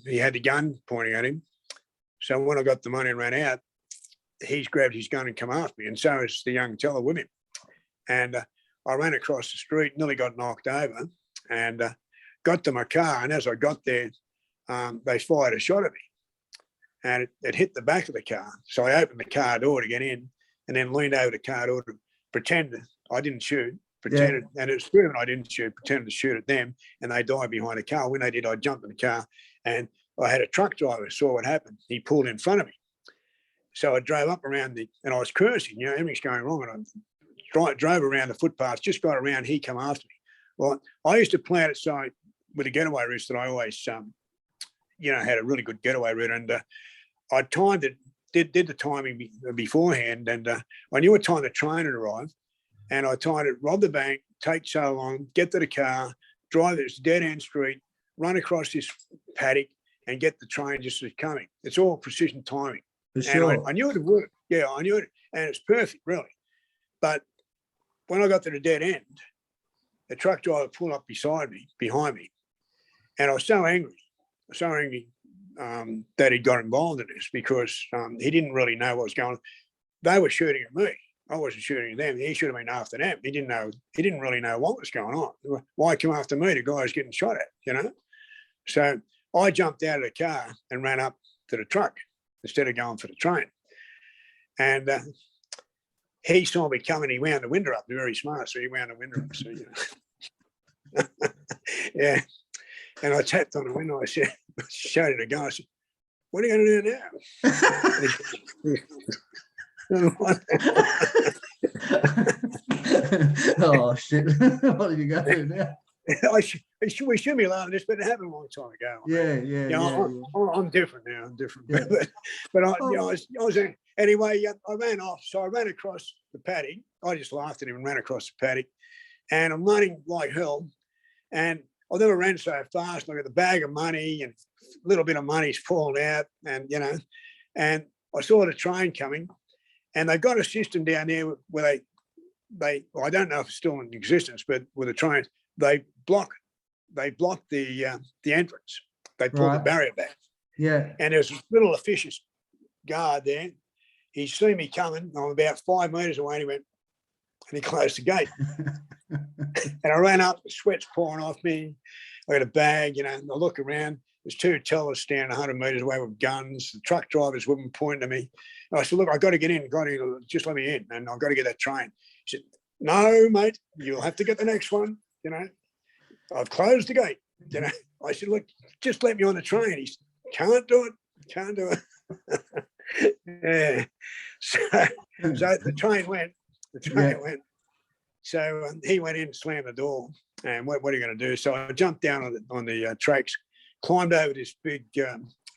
S1: he had the gun pointing at him. So when I got the money and ran out, he's grabbed his gun and come after me. And so is the young teller with him. And I ran across the street, nearly got knocked over, and got to my car. And as I got there, they fired a shot at me. And it hit the back of the car. So I opened the car door to get in, and then leaned over the car door to pretend I didn't shoot, and it was proven I didn't shoot, pretended to shoot at them, and they died behind the car. When they did, I jumped in the car, and I had a truck driver saw what happened. He pulled in front of me. So I drove up around and I was cursing, everything's going wrong. And I drove around the footpath, just got around, he come after me. Well, I used to plan it so with a getaway route that I always, had a really good getaway route. And I timed it, did the timing beforehand, and I knew what time the train had arrived, and I timed it, rob the bank, take so long, get to the car, drive this dead-end street, run across this paddock, and get the train just as it's coming. It's all precision timing.
S2: For sure.
S1: And I knew it would work. Yeah, I knew it, and it's perfect, really. But when I got to the dead end, the truck driver pulled up behind me, and I was so angry that he got involved in this because he didn't really know what was going on. They were shooting at me. I wasn't shooting at them. He should have been after them. He didn't really know what was going on. Why come after me? The guy's getting shot at, you know? So I jumped out of the car and ran up to the truck instead of going for the train. And he saw me coming. He wound the window up. They're very smart, so he wound the window up. So, you know. Yeah. And I tapped on the window. I said, showed it a guy. I said, what are you going to do now?
S2: Oh, shit. What are you going to do now?
S1: We should be laughing at this, but it happened a long time ago.
S2: Yeah.
S1: I'm different now. I'm different.
S2: Yeah.
S1: But I was anyway, I ran off. So I ran across the paddock. I just laughed at him and ran across the paddock. And I'm running like hell. And I never ran so fast. I got the bag of money and a little bit of money's fallen out. And, you know, and I saw the train coming. And they got a system down there where they I don't know if it's still in existence, but with the trains, they block the entrance. They pull the barrier back.
S2: Yeah.
S1: And there's a little officious guard there. He seen me coming. I'm about 5 meters away, and he went, and he closed the gate. And I ran up, the sweat's pouring off me. I got a bag, you know, and I look around. There's two tellers standing 100 meters away with guns. The truck drivers wouldn't point to me. And I said, look, I got to get in. Just let me in. And I've got to get that train. He said, no, mate, you'll have to get the next one. You know, I've closed the gate. You know, I said, look, just let me on the train. He said, can't do it. Yeah. So the train went. So he went in, slammed the door. And what are you going to do? So I jumped down on the tracks, climbed over this big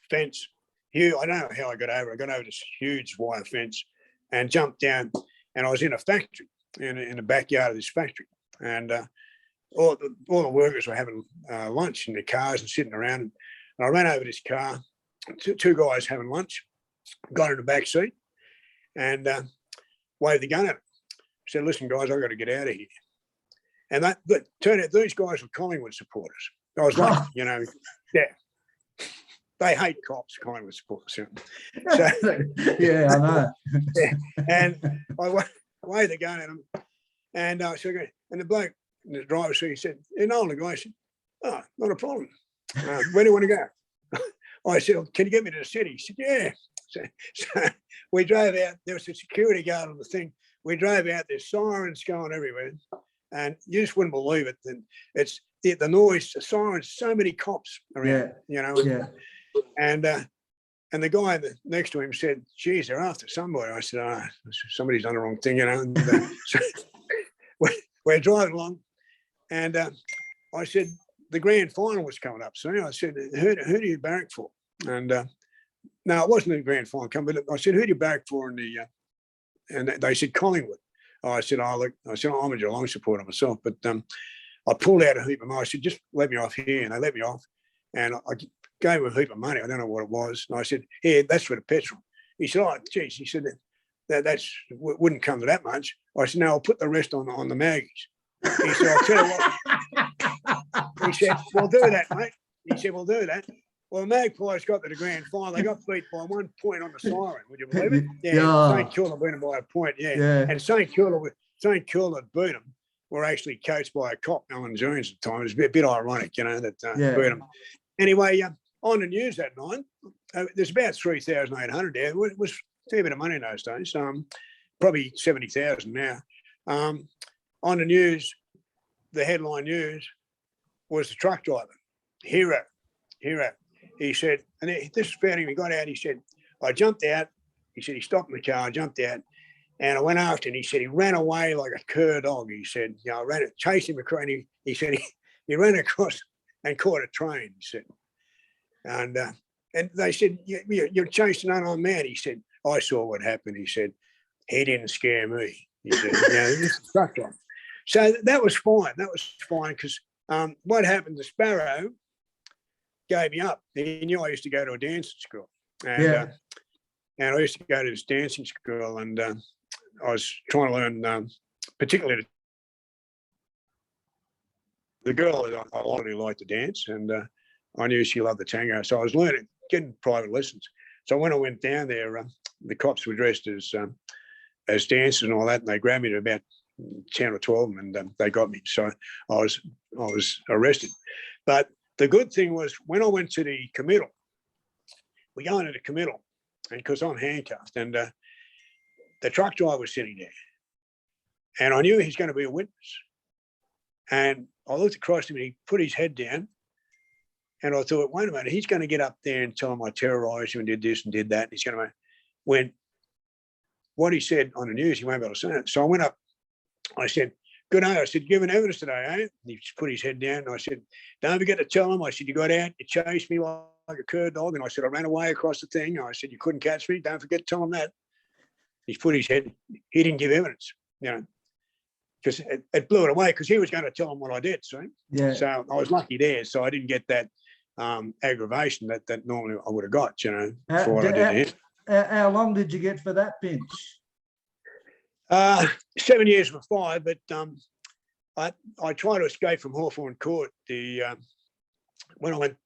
S1: fence. I don't know how I got over. I got over this huge wire fence and jumped down. And I was in a factory, in the backyard of this factory. And all the workers were having lunch in their cars and sitting around. And I ran over this car, two guys having lunch, got in the back seat and waved the gun at them. Said, listen, guys, I've got to get out of here. And that turned out these guys were Collingwood supporters. I was like, you know, yeah. They hate cops, Collingwood supporters. So,
S2: yeah, I know.
S1: Yeah. And I waved the gun at them. And so, and the bloke in the driver's seat said, hey, no, the guy said, oh, not a problem. Where do you want to go? I said, well, can you get me to the city? He said, yeah. So we drove out. There was a security guard on the thing. We drove out. There's sirens going everywhere. And you just wouldn't believe it. And it's the noise, the sirens, so many cops around, you know.
S2: Yeah.
S1: And the guy next to him said, geez, they're after somebody. I said, somebody's done the wrong thing, you know. And, so we're driving along. And I said, the grand final was coming up soon. I said, who do you barrack for? And no, it wasn't the grand final coming, but I said, who do you barrack for? And they said, Collingwood. I said, look, I'm a Geelong supporter myself, but I pulled out a heap of money. I said, just let me off here. And they let me off. And I gave him a heap of money. I don't know what it was. And I said, yeah, that's for the petrol. He said, oh, geez. He said, that wouldn't come to that much. I said, no, I'll put the rest on the Maggies. He said, I'll tell you what. He said, we'll do that, mate. He said, we'll do that. Well, the Magpies got to the grand final. They got beat by 1 point on the siren. Would you believe it? Yeah. St Kilda beat them by a point. Yeah. And St Kilda beat them. Were actually coached by a cop, Alan Jones, at the time. It was a bit ironic, you know, that beat them. Anyway, on the news that night, there's about 3,800 there. It was a fair bit of money in those days. Probably 70,000 now. On the news, the headline news was the truck driver, hero. He said, and this is about him. He got out. He said, I jumped out. He said he stopped in the car. I jumped out, and I went after him. He said he ran away like a cur dog. He said, you know, I chased him across. He said he ran across and caught a train. He said, and they said, you're chasing an unarmed man. He said, I saw what happened. He said, he didn't scare me. He said, this is truck driver. So that was fine. That was fine because what happened to Sparrow gave me up. He knew I used to go to a dancing school. And And I used to go to this dancing school, and I was trying to learn, particularly the girl that I already liked to dance, and I knew she loved the tango. So I was learning, getting private lessons. So when I went down there, the cops were dressed as dancers and all that, and they grabbed me to about 10 or 12 and they got me. So I was arrested. But the good thing was when I went to the committal, we go into the committal, and because I'm handcuffed, and the truck driver was sitting there, and I knew he's going to be a witness. And I looked across him, and he put his head down, and I thought, wait a minute, he's going to get up there and tell him I terrorised him and did this and did that. And he's going to, when what he said on the news, he won't be able to say it. So I went up, I said, good day. I said, giving evidence today, eh? And he just put his head down, and I said, don't forget to tell him. I said, you got out, you chased me like a cur dog. And I said, I ran away across the thing. I said, you couldn't catch me. Don't forget to tell him that. He's put his head, he didn't give evidence, because it blew it away, because he was going to tell him what I did. See?
S2: Yeah.
S1: So I was lucky there. So I didn't get that aggravation that normally I would have got, for what I did to him.
S2: How long did you get for that pinch?
S1: 7 years for 5, but I tried to escape from Hawthorn Court. When I went,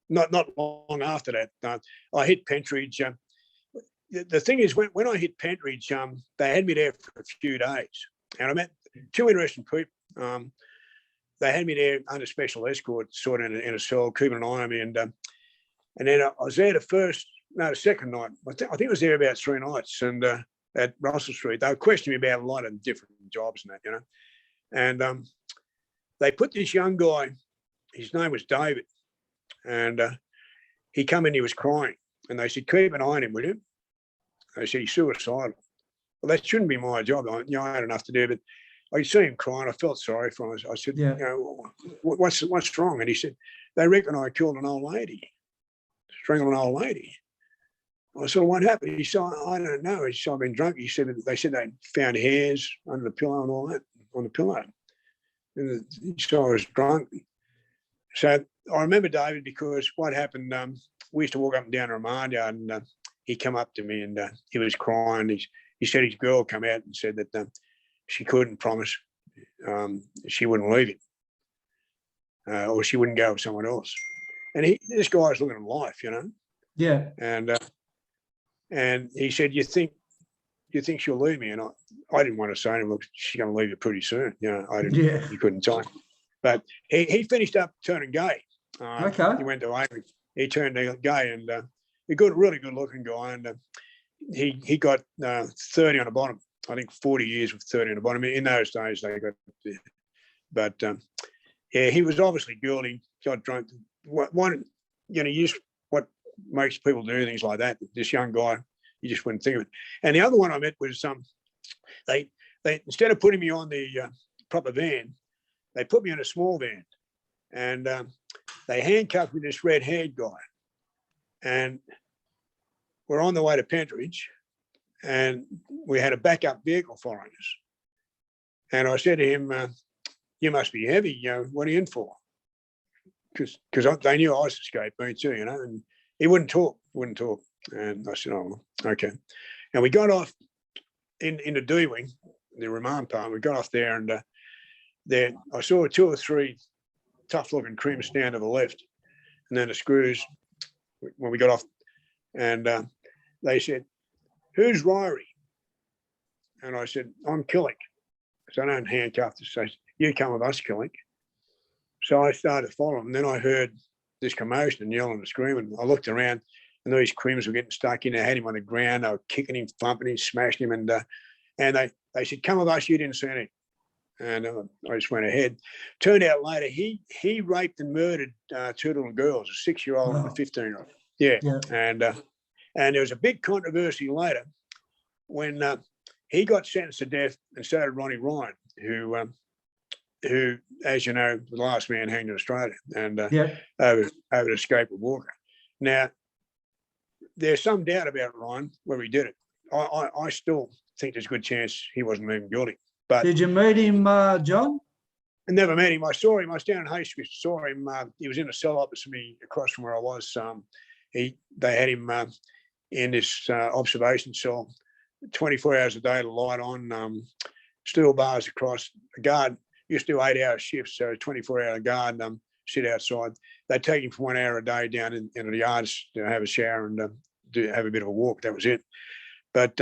S1: not long after that, I hit Pentridge. The thing is, when I hit Pentridge, they had me there for a few days, and I met 2 interesting people. They had me there under special escort, sort of in a cell, keeping an eye on me, and then I was there the second night. I think I was there about 3 nights, and at Russell Street, they were questioning me about a lot of different jobs and that, and they put this young guy. His name was David, and he come in. He was crying, and they said, "Keep an eye on him, will you?" They said he's suicidal. Well, that shouldn't be my job. I had enough to do, but I see him crying. I felt sorry for him. I said,
S2: Yeah.
S1: what's wrong? And he said, they reckon I killed an old lady, strangled an old lady. I said, what happened? He said, I don't know. He said, I've been drunk. He said, they said they found hairs under the pillow and all that, on the pillow. And so I was drunk. So I remember David, because what happened, we used to walk up and down the remand yard, and he come up to me, and he was crying. He said his girl come out and said that she couldn't promise she wouldn't leave him, or she wouldn't go with someone else. And this guy's looking at life,
S2: Yeah.
S1: And he said, you think she'll leave me? And I didn't want to say to him, look, she's going to leave you pretty soon. I didn't.
S2: Yeah.
S1: He couldn't tell him. But he finished up turning gay.
S2: Okay.
S1: He went to Avery. He turned gay, and a really good looking guy. And he got 30 on the bottom. I think 40 years with 30 on the bottom. In those days, they got, but yeah, he was obviously guilty. Got drunk. What makes people do things like that? This young guy, you just wouldn't think of it. And the other one I met was they instead of putting me on the proper van, they put me in a small van, and they handcuffed me to this red-haired guy, and we're on the way to Pentridge, and we had a backup vehicle following us. And I said to him, you must be heavy, what are you in for? Because they knew I was escaped me too, and he wouldn't talk. And I said, oh, okay. And we got off in the D wing, the remand part. We got off there, and there I saw 2 or 3 tough-looking crims stand to the left, and then the screws when we got off, and they said, who's Ryrie? And I said, I'm Killick. So I don't handcuff to say, you come with us, Killick. So I started following, and then I heard this commotion and yelling and screaming. I looked around, and these crims were getting stuck in. They had him on the ground. They were kicking him, thumping him, smashing him, and they said, come with us, you didn't see anything. And I just went ahead. Turned out later, he raped and murdered 2 little girls, a 6-year-old and a 15-year-old. Yeah. And there was a big controversy later when he got sentenced to death, and so did Ronnie Ryan, who, as you know, the last man hanged in Australia, and over to escape with Walker. Now, there's some doubt about Ryan, where he did it. I still think there's a good chance he wasn't even guilty. But
S2: did you meet him, John?
S1: I never met him. I saw him. I was down in Heist. Saw him. He was in a cell opposite me, across from where I was. They had him in this observation cell, 24 hours a day, the light on, steel bars across. The guard used to do 8-hour shifts, so 24-hour guard sit outside. They take him for 1 hour a day down in the yards to have a shower and have a bit of a walk. That was it. But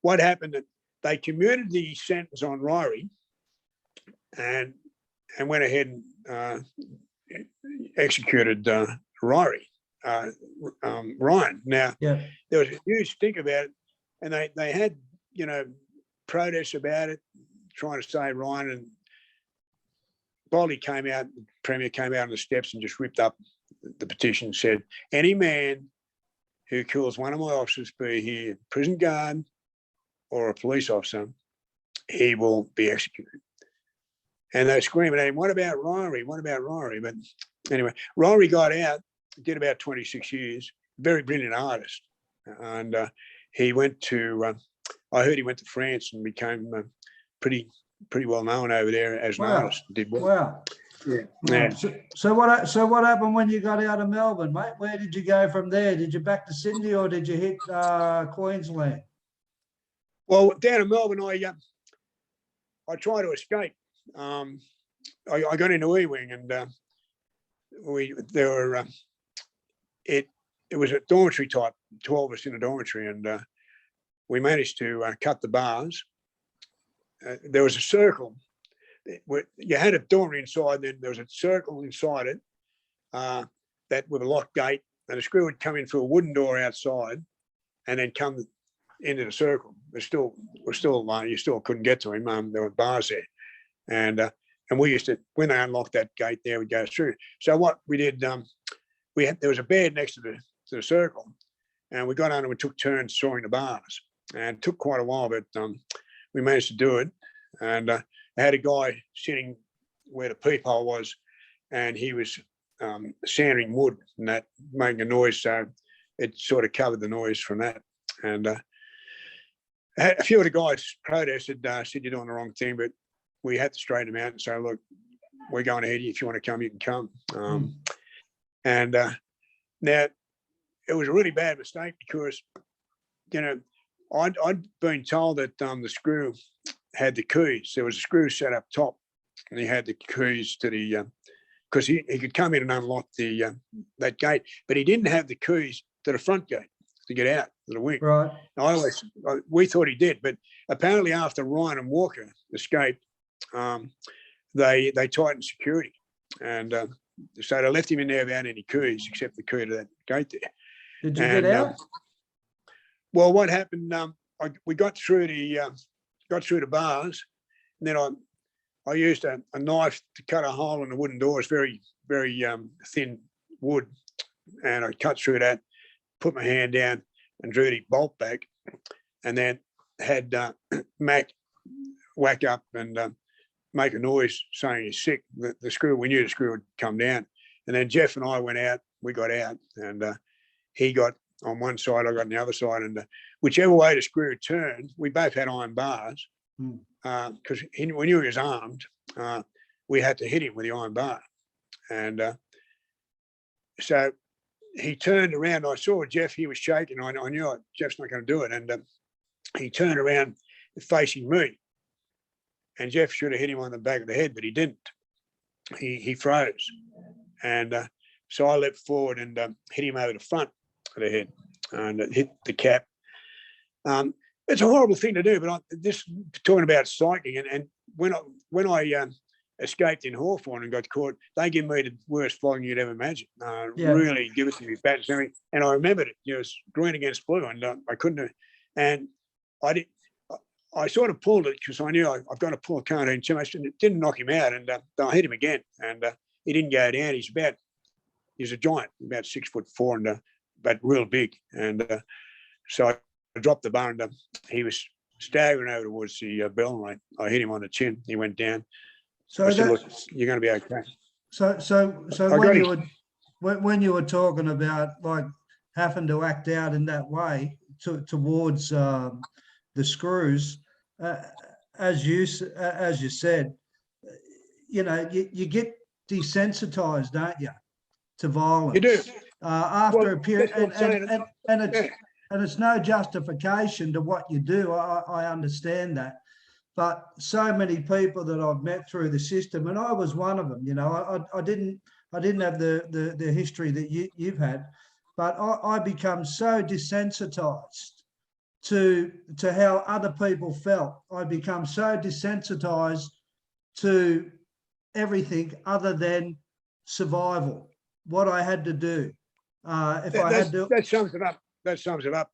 S1: what happened? That they commuted the sentence on Ryrie and went ahead and executed Ryrie, Ryan. Now,
S2: Yeah.
S1: there was a huge stink about it, and they had, protests about it, trying to save Ryan. And Bolly came out, the Premier came out on the steps and just ripped up the petition and said, any man who kills one of my officers, be he a prison guard or a police officer, he will be executed. And they were screaming at him, what about Ryrie? What about Ryrie? But anyway, Ryrie got out, did about 26 years, very brilliant artist. And he went to, I heard he went to France and became pretty well known over there as an artist. Did well.
S2: Wow.
S1: Yeah.
S2: Yeah. So what happened when you got out of Melbourne, mate? Where did you go from there? Did you back to Sydney or did you hit Queensland?
S1: Well, down in Melbourne, I tried to escape. I got into E-wing, and it was a dormitory type, 12 of us in a dormitory, and we managed to cut the bars. There was a circle. You had a dormitory inside, then there was a circle inside it that with a locked gate, and a screw would come in through a wooden door outside and then come into the circle. You still couldn't get to him. There were bars there. And we used to, when they unlocked that gate there, we'd go through. So what we did, there was a bed next to the circle, and we got under and took turns sawing the bars. And it took quite a while, but we managed to do it. And I had a guy sitting where the peephole was, and he was sanding wood and that, making a noise. So it sort of covered the noise from that. And a few of the guys protested, said you're doing the wrong thing, but we had to straighten them out and say, look, we're going ahead of you. If you want to come, you can come. And now it was a really bad mistake because, I'd been told that the screw had the keys. There was a screw set up top, and he had the keys to the, because he could come in and unlock that gate, but he didn't have the keys to the front gate to get out of the wing.
S2: Right.
S1: We thought he did, but apparently after Ryan and Walker escaped, they tightened security, and so they left him in there without any keys except the key to that gate there.
S2: Did you get out?
S1: Well, what happened? We got through the bars, and then I used a knife to cut a hole in the wooden door. It's very, very thin wood, and I cut through that, put my hand down, and drew the bolt back, and then had Mac whack up and make a noise saying he's sick. The screw, we knew the screw would come down, and then Jeff and I went out. We got out, and he got on one side, I got on the other side, and whichever way the screw turned, we both had iron bars because we knew he was armed. We had to hit him with the iron bar, and so he turned around. I saw Jeff; he was shaking. I knew Jeff's not going to do it, and he turned around facing me, and Jeff should have hit him on the back of the head, but he didn't. He froze, and so I leapt forward and hit him over the front of the head, and it hit the cap. It's a horrible thing to do, but this talking about psyching, and when I escaped in Hawthorne and got to court, they gave me the worst flogging you'd ever imagine. Really give it to me bad, and I remembered it. It was green against blue, and I couldn't. And I sort of pulled it because I knew I've got to pull a can't too much, and it didn't knock him out. And I hit him again, and he didn't go down. He's a giant, about 6'4", and but real big. And so I dropped the bar, and he was staggering over towards the bell, and I hit him on the chin. He went down. So I said, look, you're going to be okay.
S2: So when you were talking about like having to act out in that way towards the screws, as you said, you get desensitized, don't you, to violence?
S1: You do.
S2: After a period, and and it's no justification to what you do. I understand that. But so many people that I've met through the system, and I was one of them, you know, I didn't have the history that you've had, but I become so desensitized to how other people felt. I become so desensitized to everything other than survival, what I had to do.
S1: That sums it up. That sums it up.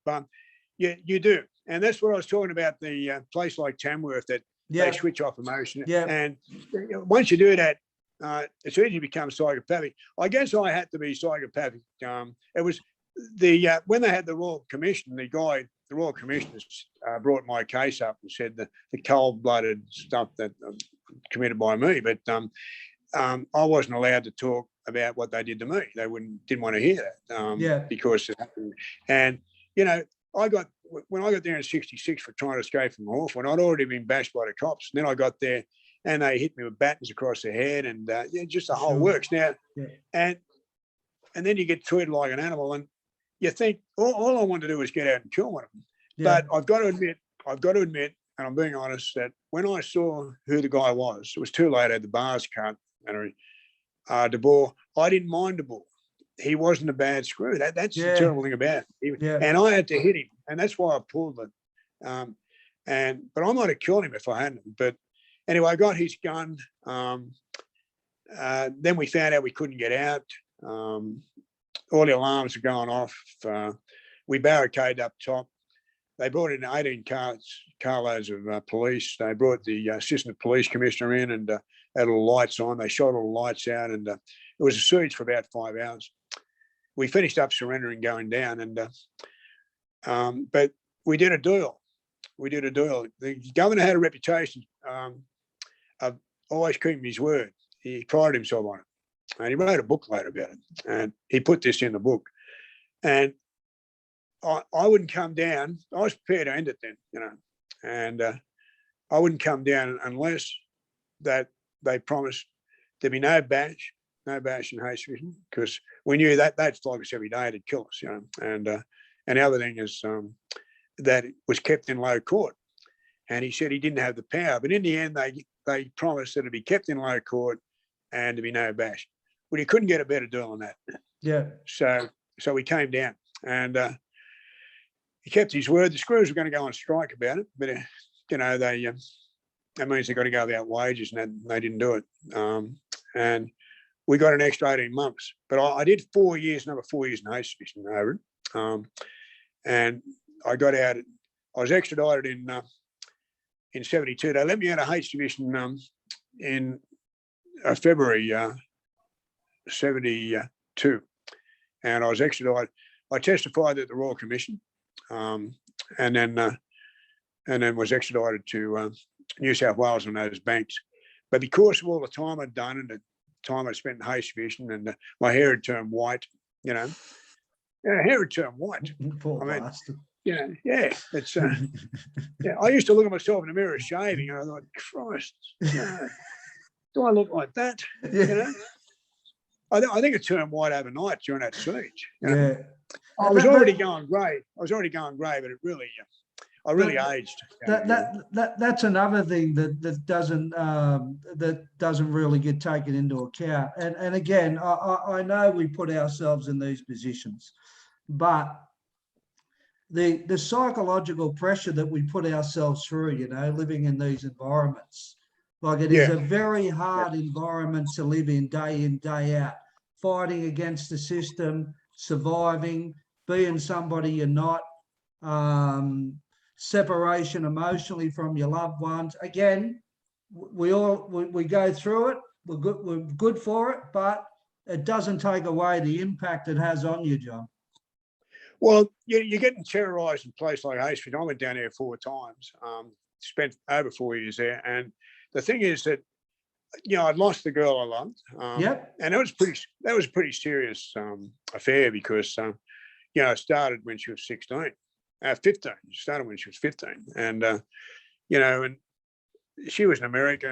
S1: You do. And that's what I was talking about, the place like Tamworth that they switch off emotion.
S2: Yeah.
S1: And once you do that, it's easy to become psychopathic. I guess I had to be psychopathic. It was when they had the Royal Commission, the Royal Commissioners brought my case up and said the cold-blooded stuff that committed by me. But I wasn't allowed to talk about what they did to me. They didn't want to hear that because it happened. And, you know, when I got there in '66 for trying to escape from Hawthorne, I'd already been bashed by the cops. And then I got there and they hit me with battens across the head and just the whole works. Now, and then you get treated like an animal and you think, all I want to do is get out and kill one of them. Yeah. But I've got to admit, and I'm being honest, that when I saw who the guy was, it was too late. I had the bars cut and De Boer, I didn't mind De Boer. He wasn't a bad screw. That's the terrible thing about it. And I had to hit him, and that's why I pulled it. But I might have killed him if I hadn't. But anyway, I got his gun. Then we found out we couldn't get out. All the alarms were going off. We barricaded up top. They brought in 18 carloads of police. They brought the assistant police commissioner in and had all the lights on. They shot all the lights out, and it was a siege for about 5 hours. We finished up surrendering, going down, and but we did a deal. The governor had a reputation of always keeping his word. He prided himself on it, and he wrote a book later about it. And he put this in the book. And I wouldn't come down. I was prepared to end it then, you know, and I wouldn't come down unless that they promised there'd be no bash in heist, because we knew that they'd flog us every day, it'd kill us, you know. And the other thing is that it was kept in low court. And he said he didn't have the power, but in the end they promised that it'd be kept in low court and there'd be no bash. Well, you couldn't get a better deal than that. Yeah. So we came down, and he kept his word. The screws were going to go on strike about it, but you know, that means they've got to go without wages, and they didn't do it. And we got an extra 18 months. But I did 4 years, another 4 years in Extradition over it. And I got out. I was extradited in '72. They let me out of Extradition in February '72, and I was extradited. I testified at the Royal Commission, and then was extradited to New South Wales on those banks. But because of all the time I'd done and the time I spent in Extradition, and my hair had turned white, you know, hair had turned white.
S2: Poor bastard.
S1: It's I used to look at myself in the mirror shaving, and I thought, Christ, do I look like that? You know, I think it turned white overnight during that siege. You know? I was already going grey. But it really, I really aged.
S2: That's another thing that doesn't really get taken into account. And again, I know we put ourselves in these positions, but the psychological pressure that we put ourselves through, you know, living in these environments, like it is a very hard environment to live in, day out, fighting against the system, surviving, being somebody you're not, separation emotionally from your loved ones. Again, we go through it. We're good for it, but it doesn't take away the impact it has on you, John.
S1: Well, you're getting terrorised in a place like Hastings. I went down there 4 times, spent over 4 years there. And the thing is that, you know, I'd lost the girl I loved. And that was a pretty serious affair because, you know, it started when she was 15. It started when she was 15. And, you know, and she was in America,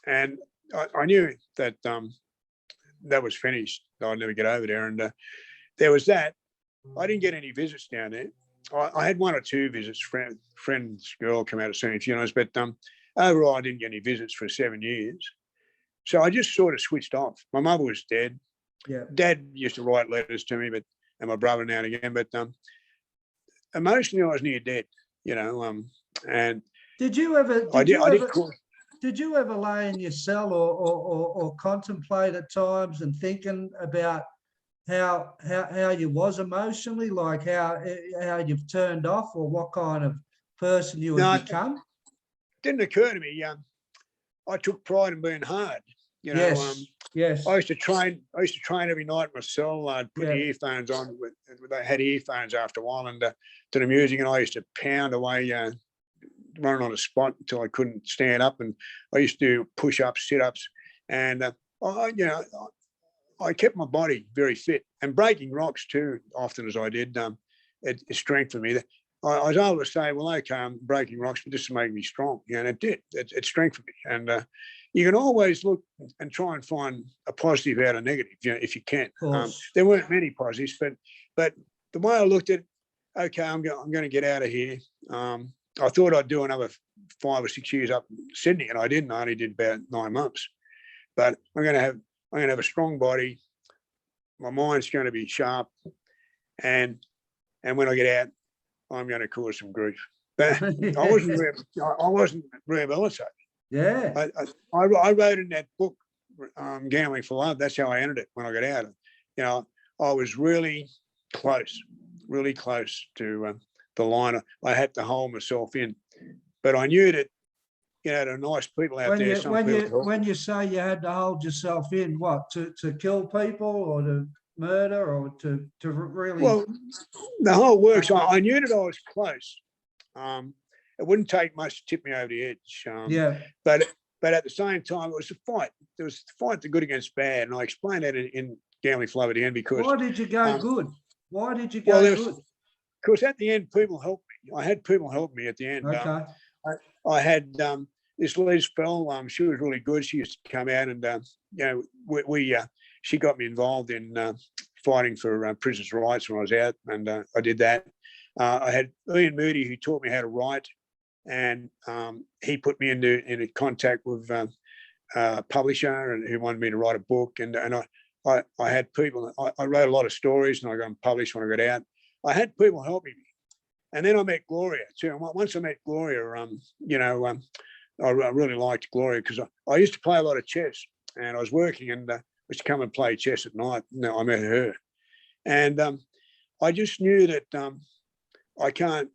S1: and I knew that that was finished. I'd never get over there. And there was that. I didn't get any visits down there. I had one or two visits, friend's girl come out to see me, you know, but overall I didn't get any visits for 7 years. So I just sort of switched off. My mother was dead.
S2: Yeah.
S1: Dad used to write letters to me, and my brother now and again, but emotionally I was near dead, you know. And
S2: did you ever? Did you ever lay in your cell or contemplate at times and thinking about how you was emotionally, like how you've turned off, or what kind of person you would become?
S1: It didn't occur to me. I took pride in being hard. You know,
S2: yes.
S1: I used to train every night myself. I'd put the earphones on. They had earphones after a while, and to the music, and I used to pound away, running on a spot until I couldn't stand up. And I used to do push-ups, sit-ups, and I kept my body very fit. And breaking rocks too, often as I did, it strengthened me. I was able to say, well, okay, I'm breaking rocks, but this is making me strong. Yeah, and it did. It strengthened me. And you can always look and try and find a positive out of negative, you know, if you can. There weren't many positives, but the way I looked at it, okay, I'm going to get out of here. I thought I'd do another 5 or 6 years up in Sydney, and I didn't. I only did about 9 months. But I'm going to have a strong body. My mind's going to be sharp, and when I get out, I'm going to cause some grief. But I wasn't rehabilitated.
S2: Yeah.
S1: I wrote in that book, Gambling for Love. That's how I ended it when I got out. You know, I was really close to the line. I had to hold myself in, but I knew that, you know, there are nice people out there.
S2: When you say you had to hold yourself in, what, to kill people or to murder or to really?
S1: Well, the whole works. I knew that I was close. It wouldn't take much to tip me over the edge. But at the same time, it was a fight. There was a fight, the good against bad, and I explained that in Gambling for Love at the end, because
S2: why did you go good? Why did you go good?
S1: Because at the end, people helped me. I had people help me at the end.
S2: Okay.
S1: I had this Liz Fell. She was really good. She used to come out and you know, she got me involved in fighting for prisoners' rights when I was out, and I did that. I had Ian Moody, who taught me how to write, and he put me into contact with a publisher, and who wanted me to write a book. And I had people. I wrote a lot of stories, and I got them published when I got out. I had people helping me, and then I met Gloria too. And once I met Gloria, you know, I really liked Gloria, because I used to play a lot of chess, and I was working, and I used to come and play chess at night. No, I met her, and I just knew that I can't,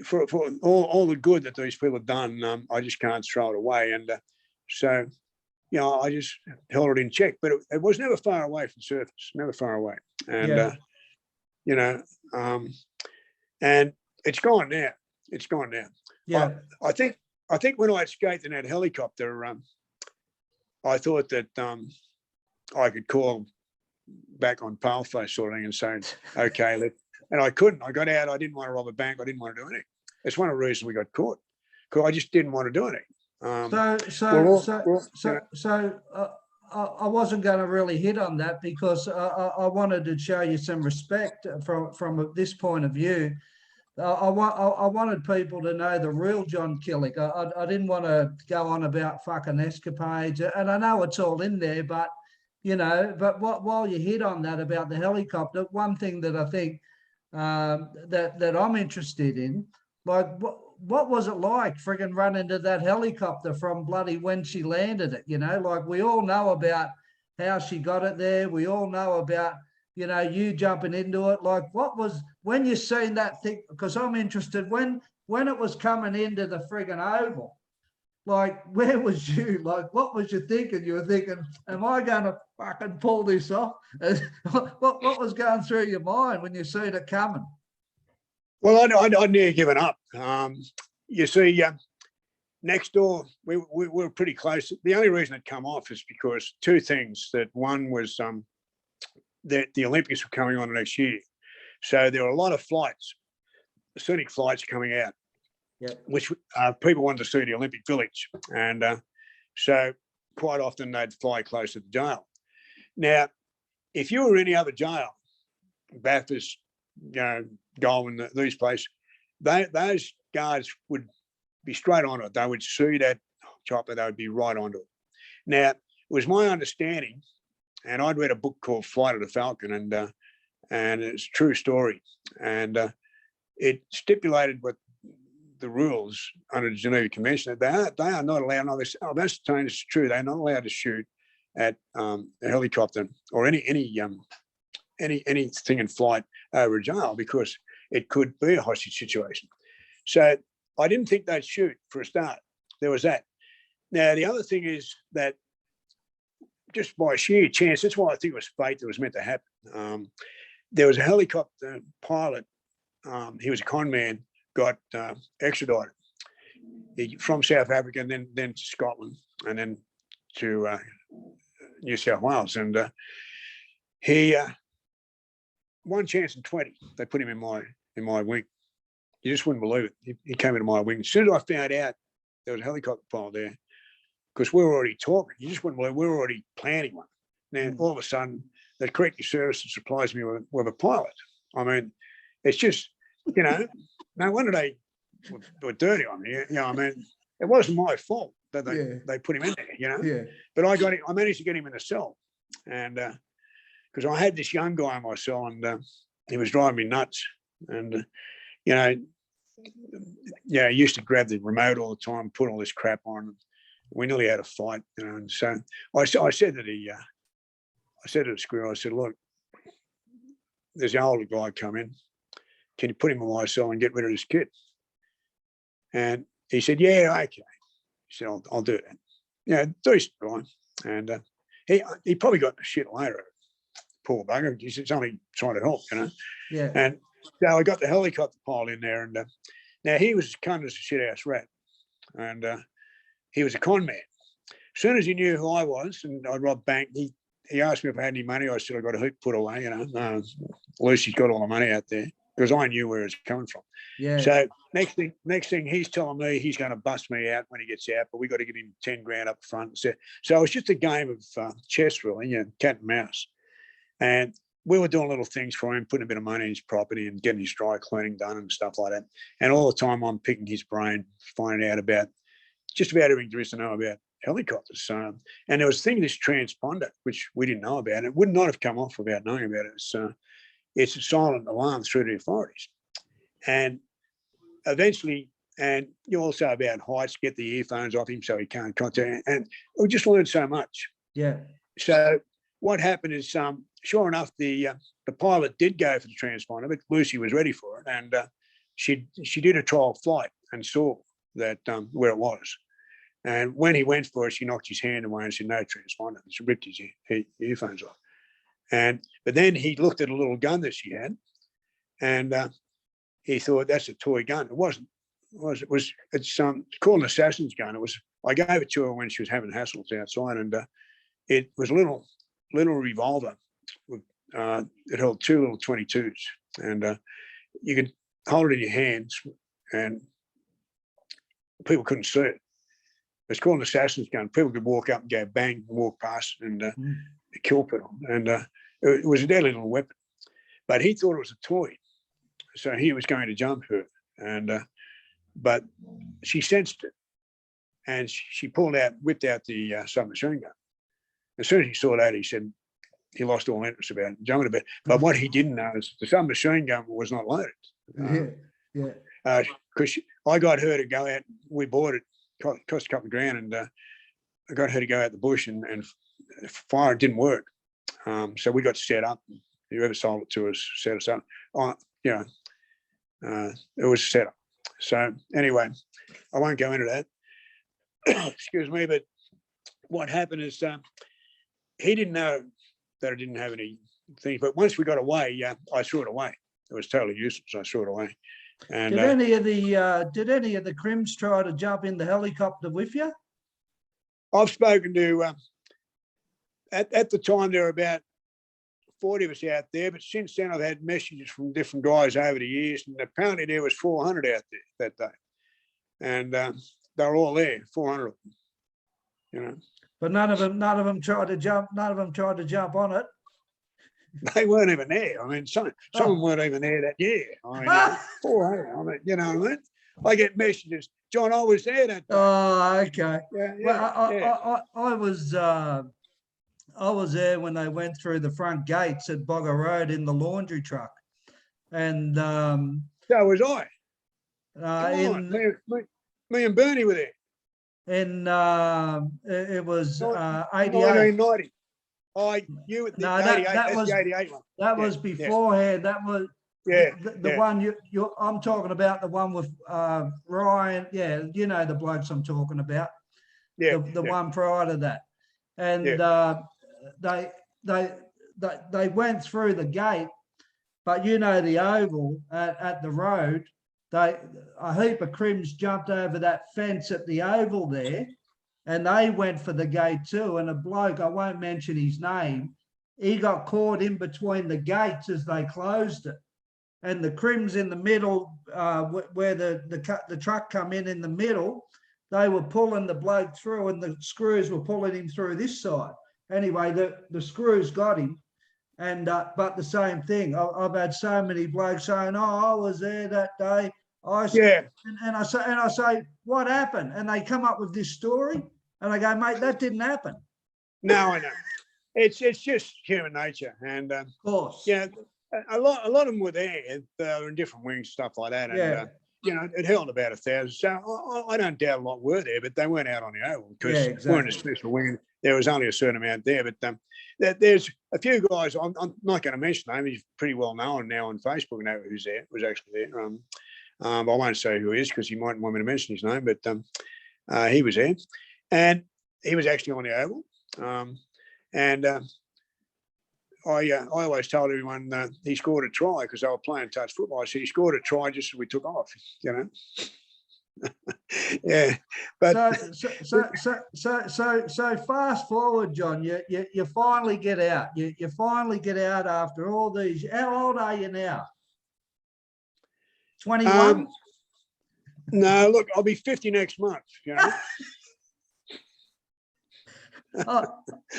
S1: for all the good that these people have done, I just can't throw it away. And so, you know, I just held it in check, but it was never far away from the surface, never far away. And you know, and it's gone now. It's gone now.
S2: Yeah.
S1: I think when I escaped in that helicopter, I thought that I could call back on paleface sort of thing and say, okay, and I couldn't. I got out. I didn't want to rob a bank. I didn't want to do anything. It's one of the reasons we got caught, because I just didn't want to do anything.
S2: I wasn't going to really hit on that, because I wanted to show you some respect from this point of view. I wanted people to know the real John Killick. I didn't want to go on about fucking escapades, and I know it's all in there, but you know. But while you hit on that about the helicopter, one thing that I think that I'm interested in, like what was it like frigging running into that helicopter from bloody when she landed it? You know, like we all know about how she got it there. We all know about, you know, you jumping into it. Like what was, when you seen that thing, because I'm interested, when it was coming into the frigging oval, like where was you? Like what was you thinking? You were thinking, am I going to fucking pull this off? What was going through your mind when you seen it coming?
S1: Well, I'd nearly given up. You see, next door, we were pretty close. The only reason it come off is because two things. That one was that the Olympics were coming on the next year, so there were a lot of flights, scenic flights coming out, which people wanted to see the Olympic Village, and so quite often they'd fly close to the jail. Now, if you were in any other jail, Bathurst, Goulburn, these places, those guards would be straight on it. They would see that chopper, they would be right onto it. Now, it was my understanding, and I'd read a book called Flight of the Falcon, and it's a true story. And it stipulated what the rules under the Geneva Convention, that they are not allowed, that's true, they're not allowed to shoot at a helicopter or anything in flight over a jail, because it could be a hostage situation. So I didn't think they'd shoot for a start. There was that. Now, the other thing is that just by sheer chance, that's why I think it was fate that was meant to happen. There was a helicopter pilot. He was a con man, got extradited from South Africa, and then to Scotland, and then to New South Wales. And he, one chance in 20, they put him in my wing. You just wouldn't believe it. He came into my wing. As soon as I found out there was a helicopter pilot there, because we were already talking, you just wouldn't believe, we were already planning one. Now, all of a sudden, the corrective service supplies me with a pilot. I mean, it's just, no wonder they were dirty on me. I mean, it wasn't my fault that they put him in there,
S2: Yeah.
S1: But I managed to get him in a cell. And because I had this young guy in my cell, and he was driving me nuts. And, he used to grab the remote all the time, put all this crap on. We nearly had a fight, and so I said to the squirrel, I said, look, there's an older guy come in. Can you put him in my cell and get rid of this kid? And he said, yeah, okay. He said, I'll do that. Decent guy. And he probably got the shit later. Poor bugger. He said, it's only trying to help,
S2: Yeah.
S1: And so I got the helicopter pilot in there, and now he was kind of a shit house rat, and he was a con man. As soon as he knew who I was and I robbed bank, he asked me if I had any money. I said I got a heap put away. Lucy's got all the money out there, because I knew where it's coming from.
S2: Yeah.
S1: So next thing, he's telling me he's going to bust me out when he gets out, but we got to give him 10 grand up front. So it was just a game of chess, really, cat and mouse. And we were doing little things for him, putting a bit of money in his property and getting his dry cleaning done and stuff like that. And all the time I'm picking his brain, finding out about just about everything there is to know about helicopters. And there was a thing, this transponder, which we didn't know about. It would not have come off without knowing about it. It's a silent alarm through the authorities. And eventually, and you also about heights, get the earphones off him so he can't contact. And we just learned so much.
S2: Yeah.
S1: So what happened is, sure enough, the pilot did go for the transponder, but Lucy was ready for it. And she did a trial flight and saw that where it was. And when he went for it, she knocked his hand away and said, no transponder. She ripped his earphones off. But then he looked at a little gun that she had, and he thought, that's a toy gun. It wasn't. It's called an assassin's gun. I gave it to her when she was having hassles outside, and it was a little revolver. It held 2 little 22s, and you could hold it in your hands, and people couldn't see it. It's called an assassin's gun. People could walk up and go bang, walk past, and kill people. And it was a deadly little weapon. But he thought it was a toy, so he was going to jump her. And but she sensed it, and she whipped out the submachine gun. As soon as he saw that, he said he lost all interest about jumping a bit. But what he didn't know is the submachine gun was not loaded. Because I got her to go out. We bought it. Cost a couple of grand, and I got her to go out the bush and fire. It didn't work, so we got set up. Whoever sold it to us set us up. It was a setup. So anyway, I won't go into that. Excuse me, but what happened is he didn't know that I didn't have any things. But once we got away, I threw it away. It was totally useless. I threw it away. And,
S2: did any of the crims try to jump in the helicopter with you?
S1: I've spoken to at the time there were about 40 of us out there, but since then I've had messages from different guys over the years, and apparently there was 400 out there that day, and they were all there, 400 of them,
S2: But none of them tried to jump. None of them tried to jump on it.
S1: they weren't even there. I mean, some weren't even there that year. I mean, poor, I mean, you know what I mean? I get messages, John, I was there that day.
S2: Oh, okay.
S1: Yeah,
S2: Well, I was there when they went through the front gates at Bogger Road in the laundry truck, and
S1: so was I. Come on, me and Bernie were there.
S2: It was 88.
S1: 1990. You with the
S2: No,
S1: 88,
S2: that
S1: that's
S2: was
S1: the 88 one.
S2: that was beforehand. That was the one you I'm talking about, the one with Ryan. Yeah, you know the blokes I'm talking about.
S1: Yeah,
S2: the one prior to that, and they went through the gate, but you know the oval at the road. A heap of crims jumped over that fence at the oval there, and they went for the gate too. And a bloke, I won't mention his name, he got caught in between the gates as they closed it. And the crims in the middle, where the truck come in the middle, they were pulling the bloke through, and the screws were pulling him through this side. Anyway, the screws got him. And but the same thing, I've had so many blokes saying, "Oh, I was there that day." And I say, "What happened?" And they come up with this story, and I go, "Mate, that didn't happen."
S1: No, I know. It's just human nature, and
S2: of course,
S1: yeah, a lot of them were there. They were in different wings, stuff like that, and you know, it held about 1,000. So I don't doubt a lot were there, but they weren't out on the oval because we're in a special wing. There was only a certain amount there, but there's a few guys. I'm not going to mention names. He's pretty well known now on Facebook. Know who's there? Was actually there. I won't say who he is because he might want me to mention his name, but he was there, and he was actually on the oval. I always told everyone he scored a try because they were playing touch football. I said he scored a try just as we took off, you know. Yeah, but
S2: so fast forward, John. You finally get out. You finally get out after all these. How old are you now? 21.
S1: No, look, I'll be 50 next month. You know.
S2: Oh,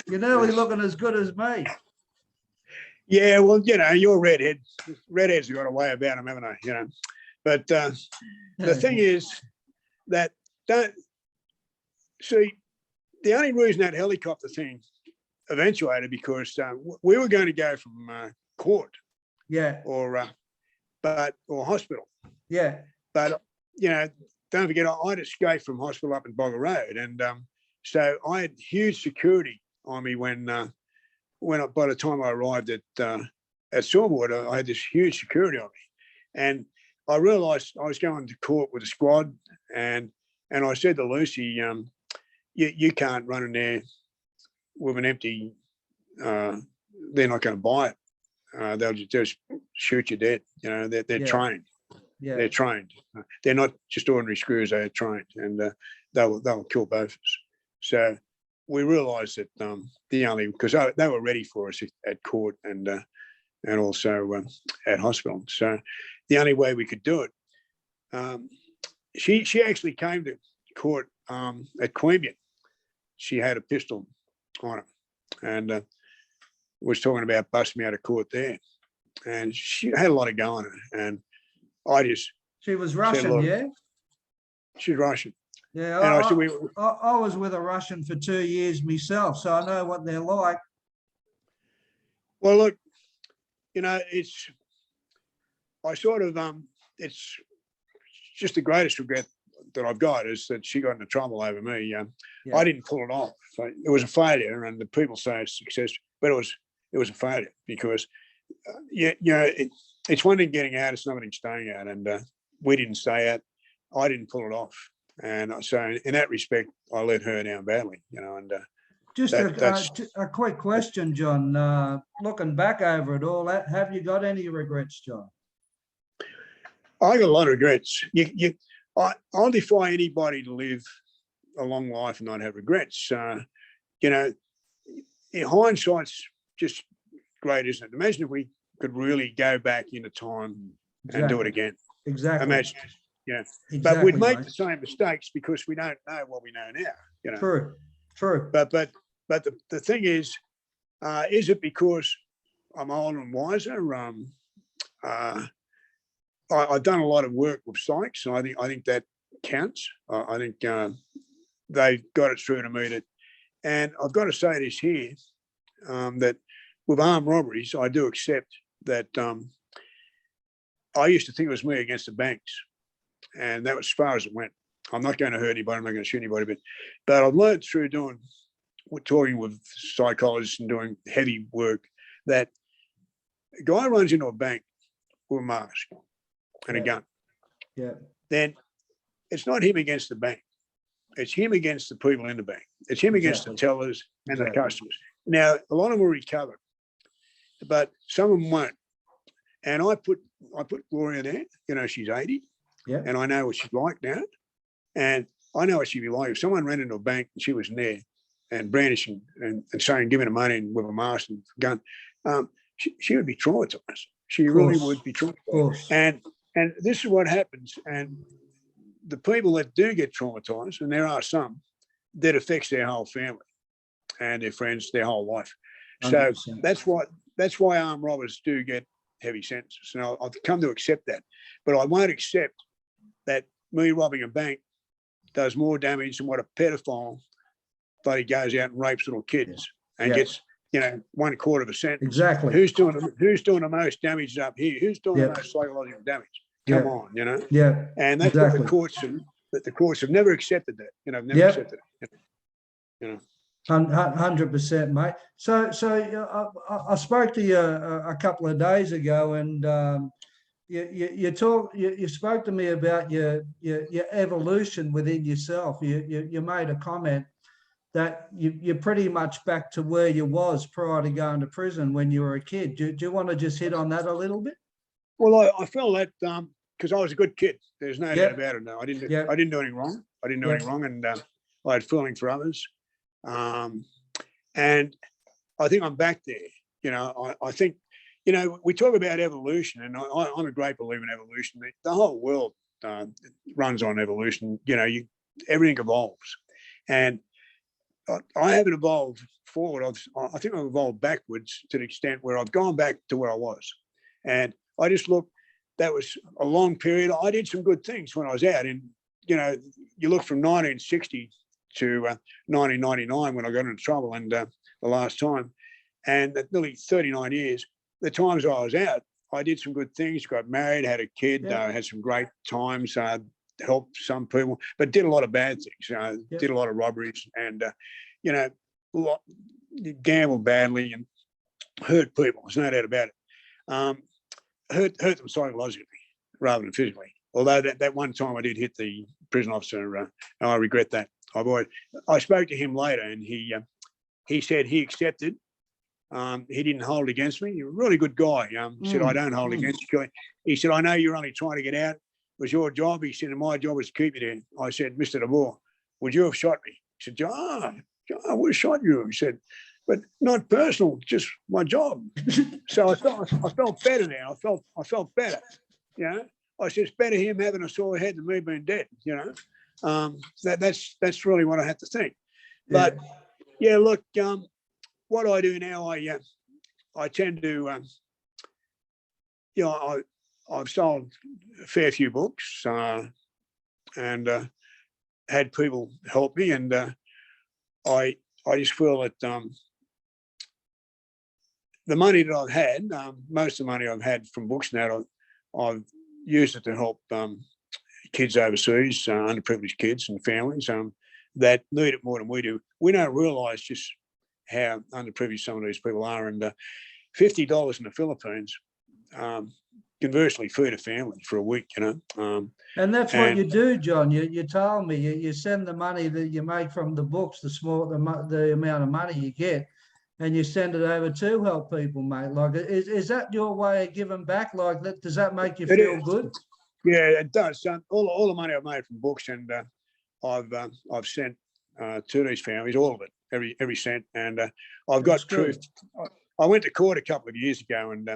S2: you're nearly looking as good as me.
S1: Yeah, well, you know, you're a redhead. Redheads have got a way about them, haven't they? You know, but the thing is that don't see the only reason that helicopter thing eventuated because we were going to go from court, or hospital, but you know, don't forget I'd escaped from hospital up in Bogger Road, and so I had huge security on me when by the time I arrived at Silverwater, I had this huge security on me, and I realised I was going to court with a squad, and I said to Lucy, you can't run in there with an empty. They're not going to buy it. They'll just shoot you dead. You know, they're trained. Yeah. They're trained. They're not just ordinary screws. They're trained, and they'll kill both of us. So we realised that because they were ready for us at court and also at hospital. So the only way we could do it, she actually came to court at Queanbeyan. She had a pistol on her and was talking about busting me out of court there. And she had a lot of going on, and she was Russian,
S2: yeah?
S1: She's Russian.
S2: Yeah, I was with a Russian for 2 years myself, so I know what they're like.
S1: Well, look, you know, it's just the greatest regret that I've got is that she got into trouble over me. I didn't pull it off. It was a failure, and the people say it's success, but it was a failure because, it's one thing getting out, it's another thing staying out, and we didn't stay out. I didn't pull it off. And so in that respect, I let her down badly, you know, and
S2: just a quick question, John, looking back over it all, have you got any regrets, John?
S1: I got a lot of regrets. I'll defy anybody to live a long life and not have regrets. You know, in hindsight's just great, isn't it? Imagine if we could really go back into time and do it again.
S2: Exactly.
S1: Imagine. Yeah, exactly, but we'd make the same mistakes because we don't know what we know now. You know,
S2: true.
S1: But the thing is it because I'm older and wiser. I've done a lot of work with psychs, and I think that counts. I think they got it through to me that, and I've got to say this here, that with armed robberies, I do accept that I used to think it was me against the banks, and that was as far as it went. I'm not going to hurt anybody. I'm not going to shoot anybody, but I've learned through talking with psychologists and doing heavy work that a guy runs into a bank with a mask and a gun.
S2: Yeah.
S1: Then it's not him against the bank. It's him against the people in the bank. It's him against the tellers and the customers. Now, a lot of them will recover, but some of them won't. And I put Gloria there. You know, she's 80, and I know what she's like now. And I know what she'd be like if someone ran into a bank and she was in there and brandishing and saying, "Give me the money," and with a mask and gun. She would be traumatized. She really would be traumatized. And this is what happens. And the people that do get traumatized, and there are some, that affects their whole family and their friends, their whole life. 100%. So that's why armed robbers do get heavy sentences. And I've come to accept that. But I won't accept that me robbing a bank does more damage than what a pedophile bloody goes out and rapes little kids and gets, 1/4 of a sentence.
S2: Exactly.
S1: Who's doing the most damage up here? Who's doing the most psychological damage? Come on,
S2: Yeah.
S1: And that's what the courts have never accepted that. Never accepted it.
S2: 100%, mate. So I spoke to you a couple of days ago, and you spoke to me about your evolution within yourself. You made a comment that you're pretty much back to where you was prior to going to prison when you were a kid. Do you want to just hit on that a little bit?
S1: Well, I felt that because I was a good kid. There's no doubt about it. No, I didn't do anything wrong. I didn't do anything wrong, and I had feeling for others. And I think I'm back there. I think, we talk about evolution, and I'm a great believer in evolution. The whole world runs on evolution. Everything evolves, and I haven't evolved forward. I think I've evolved backwards to the extent where I've gone back to where I was. And I just look, that was a long period. I did some good things when I was out. And, you look from 1960 to 1999 when I got into trouble and the last time, and at nearly 39 years, the times I was out, I did some good things, got married, had a kid, had some great times, helped some people, but did a lot of bad things. Did a lot of robberies and, gambled badly and hurt people. There's no doubt about it. Hurt them psychologically rather than physically. Although that one time I did hit the prison officer, and I regret that. I spoke to him later, and he said he accepted. He didn't hold against me. You're a really good guy. He said, "I don't hold against you." He said, "I know you're only trying to get out. It was your job." He said, "And my job was to keep you there." I said, "Mr. DeVore, would you have shot me?" He said, John, I would have shot you." He said, "But not personal, just my job." So I felt better now. I felt better. I said, "It's better him having a sore head than me being dead." That's really what I had to think. But look, what I do now, I tend to, I've sold a fair few books and had people help me, and I just feel that the money that I've had, most of the money I've had from books now, I've used it to help kids overseas, underprivileged kids and families that need it more than we do. We don't realise just how underprivileged some of these people are, and $50 in the Philippines can virtually feed a family for a week,
S2: And that's what you do, John. You told me you send the money that you make from the books, the amount of money you get, and you send it over to help people, mate. Like, is that your way of giving back? Like, that, does that make you feel good?
S1: Yeah, it does. All the money I've made from books, and I've sent to these families, all of it, every cent. And I've got truth. I went to court a couple of years ago, and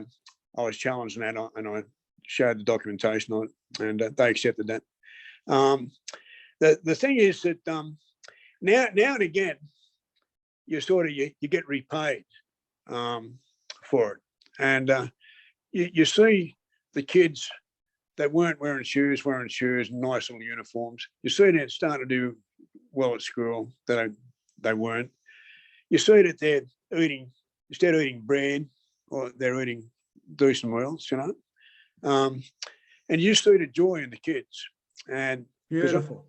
S1: I was challenged on that, and I showed the documentation on it, and they accepted that. The thing is that now and again, you get repaid for it. And you see the kids that weren't wearing shoes, nice little uniforms. You see them starting to do well at school that they weren't. You see that they're eating, instead of eating bread, or they're eating decent meals, you know. And you see the joy in the kids. And
S2: Beautiful.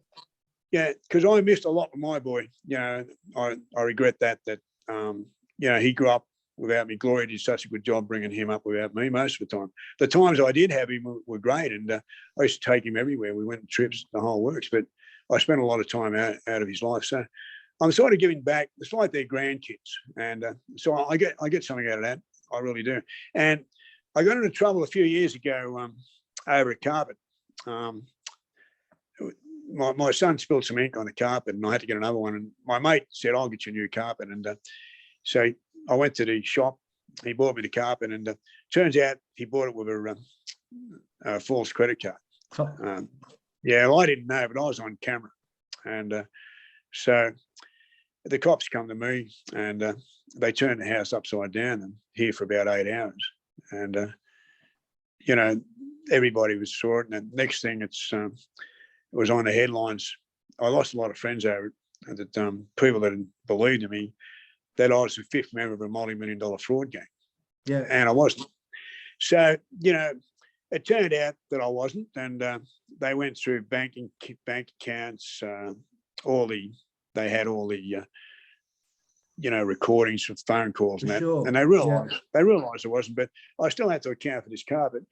S1: Because I missed a lot with my boy. You know, I regret that, you know, he grew up without me. Gloria did such a good job bringing him up without me most of the time. The times I did have him were great, and I used to take him everywhere. We went on trips, the whole works, but I spent a lot of time out of his life. So I'm sort of giving back. It's like their grandkids. And so I get something out of that. I really do. And I got into trouble a few years ago over a carpet. My son spilled some ink on the carpet, and I had to get another one. And my mate said, "I'll get you a new carpet." And so I went to the shop. He bought me the carpet, and turns out he bought it with a false credit card. Yeah, well, I didn't know, but I was on camera. And so the cops come to me, and they turned the house upside down and here for about 8 hours. And, you know, everybody was saw it. And the next thing, it was on the headlines. I lost a lot of friends over it, that people that believed in me, that I was the fifth member of a multi-million-dollar fraud gang.
S2: Yeah.
S1: And I wasn't. So, you know, it turned out that I wasn't. And they went through bank accounts, they had all the, you know, recordings from phone calls and that.
S2: Sure.
S1: And they realised it wasn't, but I still had to account for this carpet.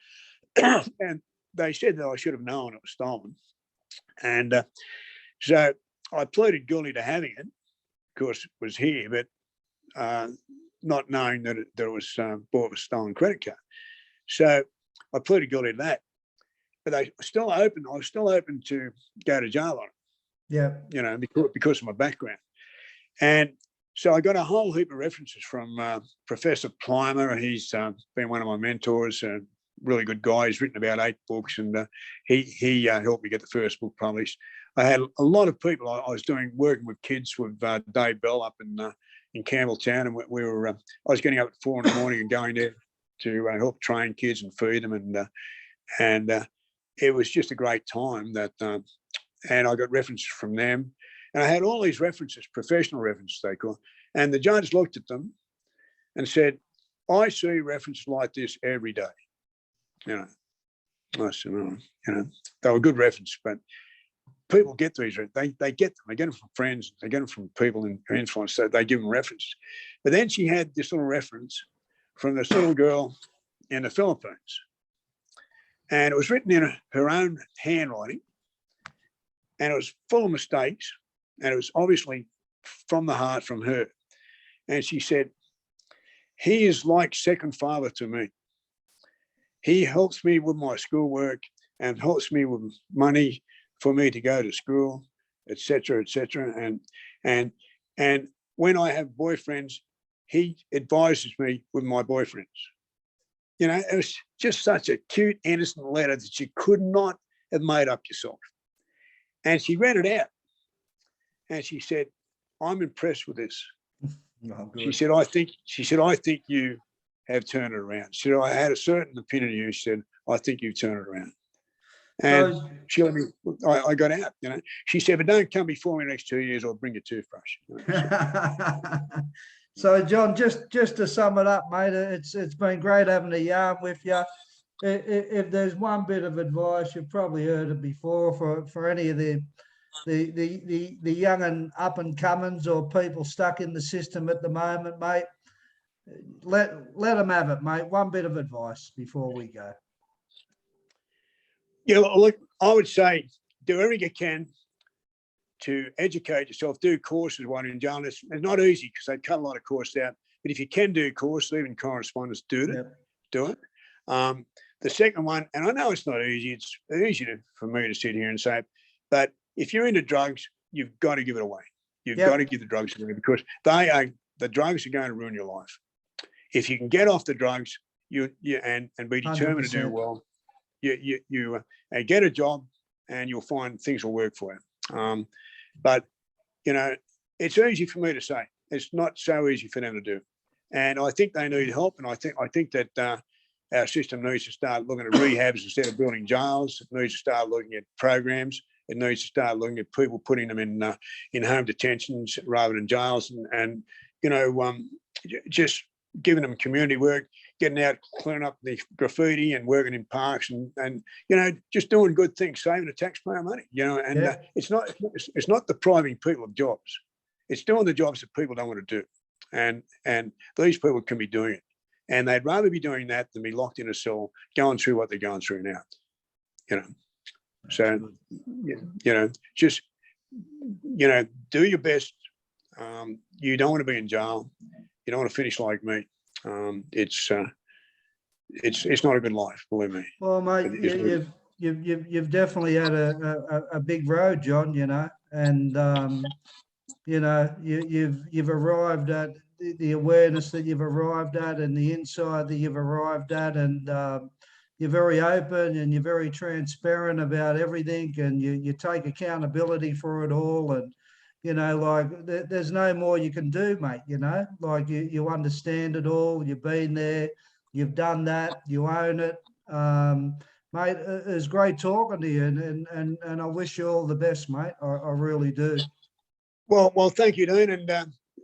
S1: And they said that I should have known it was stolen. And so I pleaded guilty to having it. Of course, it was here, but not knowing that it was bought with a stolen credit card. So I pleaded guilty to that. But I was still open to go to jail on it.
S2: Yeah.
S1: You know, because of my background. And so I got a whole heap of references from Professor Plimer. He's been one of my mentors, a really good guy. He's written about 8 books, and he helped me get the first book published. I had a lot of people. I was working with kids with Dave Bell up in Campbelltown, and we were. I was getting up at 4 a.m. and going there to help train kids and feed them, and it was just a great time. And I got references from them, and I had all these references, professional references they call, and the judge looked at them and said, "I see references like this every day." You know, I said, "Oh, you know, they were good references, but people get these. They get them. They get them from friends. They get them from people in influence. So they give them references." But then she had this little reference from this little girl in the Philippines, and it was written in her own handwriting, and it was full of mistakes, and it was obviously from the heart from her. And she said, "He is like second father to me. He helps me with my schoolwork and helps me with money for me to go to school, etc., etc. And when I have boyfriends, he advises me with my boyfriends." You know, it was just such a cute, innocent letter that you could not have made up yourself. And she read it out, and she said, "I'm impressed with this."
S2: Oh,
S1: She said, "I think you have turned it around." She said, "I had a certain opinion of you." She said, "I think you've turned it around." And
S2: So,
S1: she let me. I got out. You know, she said, "But don't come before me the next 2 years. I'll bring a toothbrush." You know,
S2: so John, just to sum it up, mate, it's been great having a yarn with you. If there's one bit of advice, you've probably heard it before, for any of the young and up and comings or people stuck in the system at the moment, mate, let them have it, mate. One bit of advice before we go.
S1: Yeah, look, I would say do everything you can to educate yourself, do courses while in jail. It's not easy because they cut a lot of courses out, but if you can do courses, even correspondence, do it. The second one, and I know it's not easy, it's easy for me to sit here and say, but if you're into drugs, you've got to give it away. You've got to give the drugs away, because the drugs are going to ruin your life. If you can get off the drugs, and be determined 100%. To do well, you get a job, and you'll find things will work for you. But you know, it's easy for me to say. It's not so easy for them to do. And I think they need help. And I think that our system needs to start looking at rehabs instead of building jails. It needs to start looking at programs. It needs to start looking at people, putting them in home detentions rather than jails, and just giving them community work, getting out, cleaning up the graffiti and working in parks, and just doing good things, saving the taxpayer money. And it's not depriving people of jobs. It's doing the jobs that people don't want to do, and these people can be doing it, and they'd rather be doing that than be locked in a cell going through what they're going through now. So just do your best. You don't want to be in jail. You don't want to finish like me. It's not a good life, believe me.
S2: Well, mate, you've definitely had a big road, John. And you've arrived at the awareness that you've arrived at, and the insight that you've arrived at, and you're very open and you're very transparent about everything, and you take accountability for it all. And there's no more you can do, mate. You understand it all. You've been there, you've done that, you own it. Mate, it's great talking to you, and I wish you all the best, mate. I really do.
S1: Well, thank you, Dean, and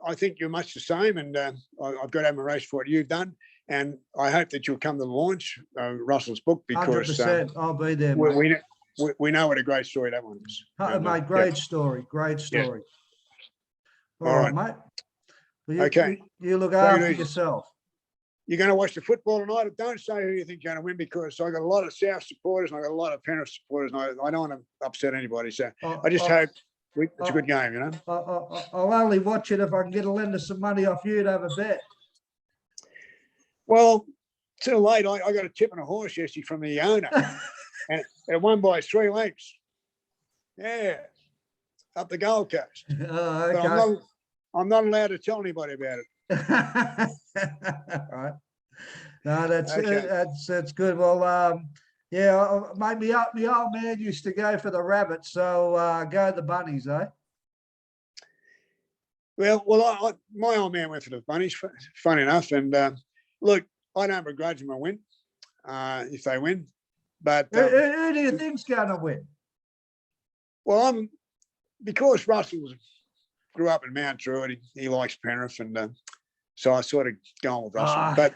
S1: I think you're much the same, and I've got admiration for what you've done, and I hope that you'll come to the launch of Russell's book, because
S2: 100%, I'll be there, mate.
S1: We know what a great story that one is.
S2: Mate, great story, great story.
S1: Yeah.
S2: All right, mate. Well,
S1: okay.
S2: You look after yourself.
S1: You're going to watch the football tonight. Don't say who you think you're going to win, because I got a lot of South supporters and I got a lot of Penrith supporters, and I don't want to upset anybody. So I just hope it's a good game,
S2: I'll only watch it if I can get a lender some money off you to have a bet.
S1: Well, too late. I got a tip on a horse yesterday from the owner, and it won by 3 lengths. Yeah, up the Gold Coast.
S2: Oh, okay.
S1: But I'm not allowed to tell anybody about it.
S2: Right. No, that's
S1: Okay.
S2: that's good. Well, mate, my old man used to go for the rabbits, so go the bunnies, eh?
S1: Well, my old man went for the bunnies, fun enough. And look, I don't begrudge them a win if they win. But
S2: who do you think's going to win?
S1: Well, because Russell grew up in Mount Druitt, he likes Penrith, and so I sort of gone with Russell. But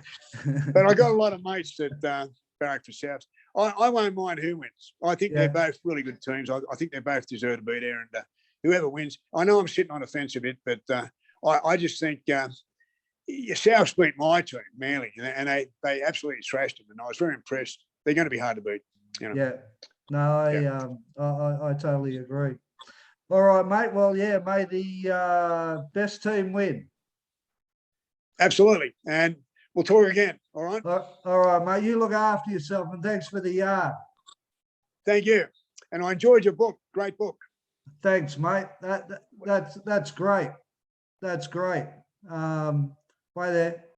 S1: I got a lot of mates that barrack for Souths. I won't mind who wins. I think they're both really good teams. I think they both deserve to be there, and whoever wins. I know I'm sitting on the fence a bit, but I just think Souths beat my team, Manly, and they absolutely thrashed them, and I was very impressed. They're going to be hard to beat.
S2: Yeah. No, I totally agree. All right, mate. Well, yeah, may the best team win.
S1: Absolutely. And we'll talk again. All right.
S2: All right, mate. You look after yourself, and thanks for the yard.
S1: Thank you. And I enjoyed your book. Great book.
S2: Thanks, mate. That's great. That's great. Bye there.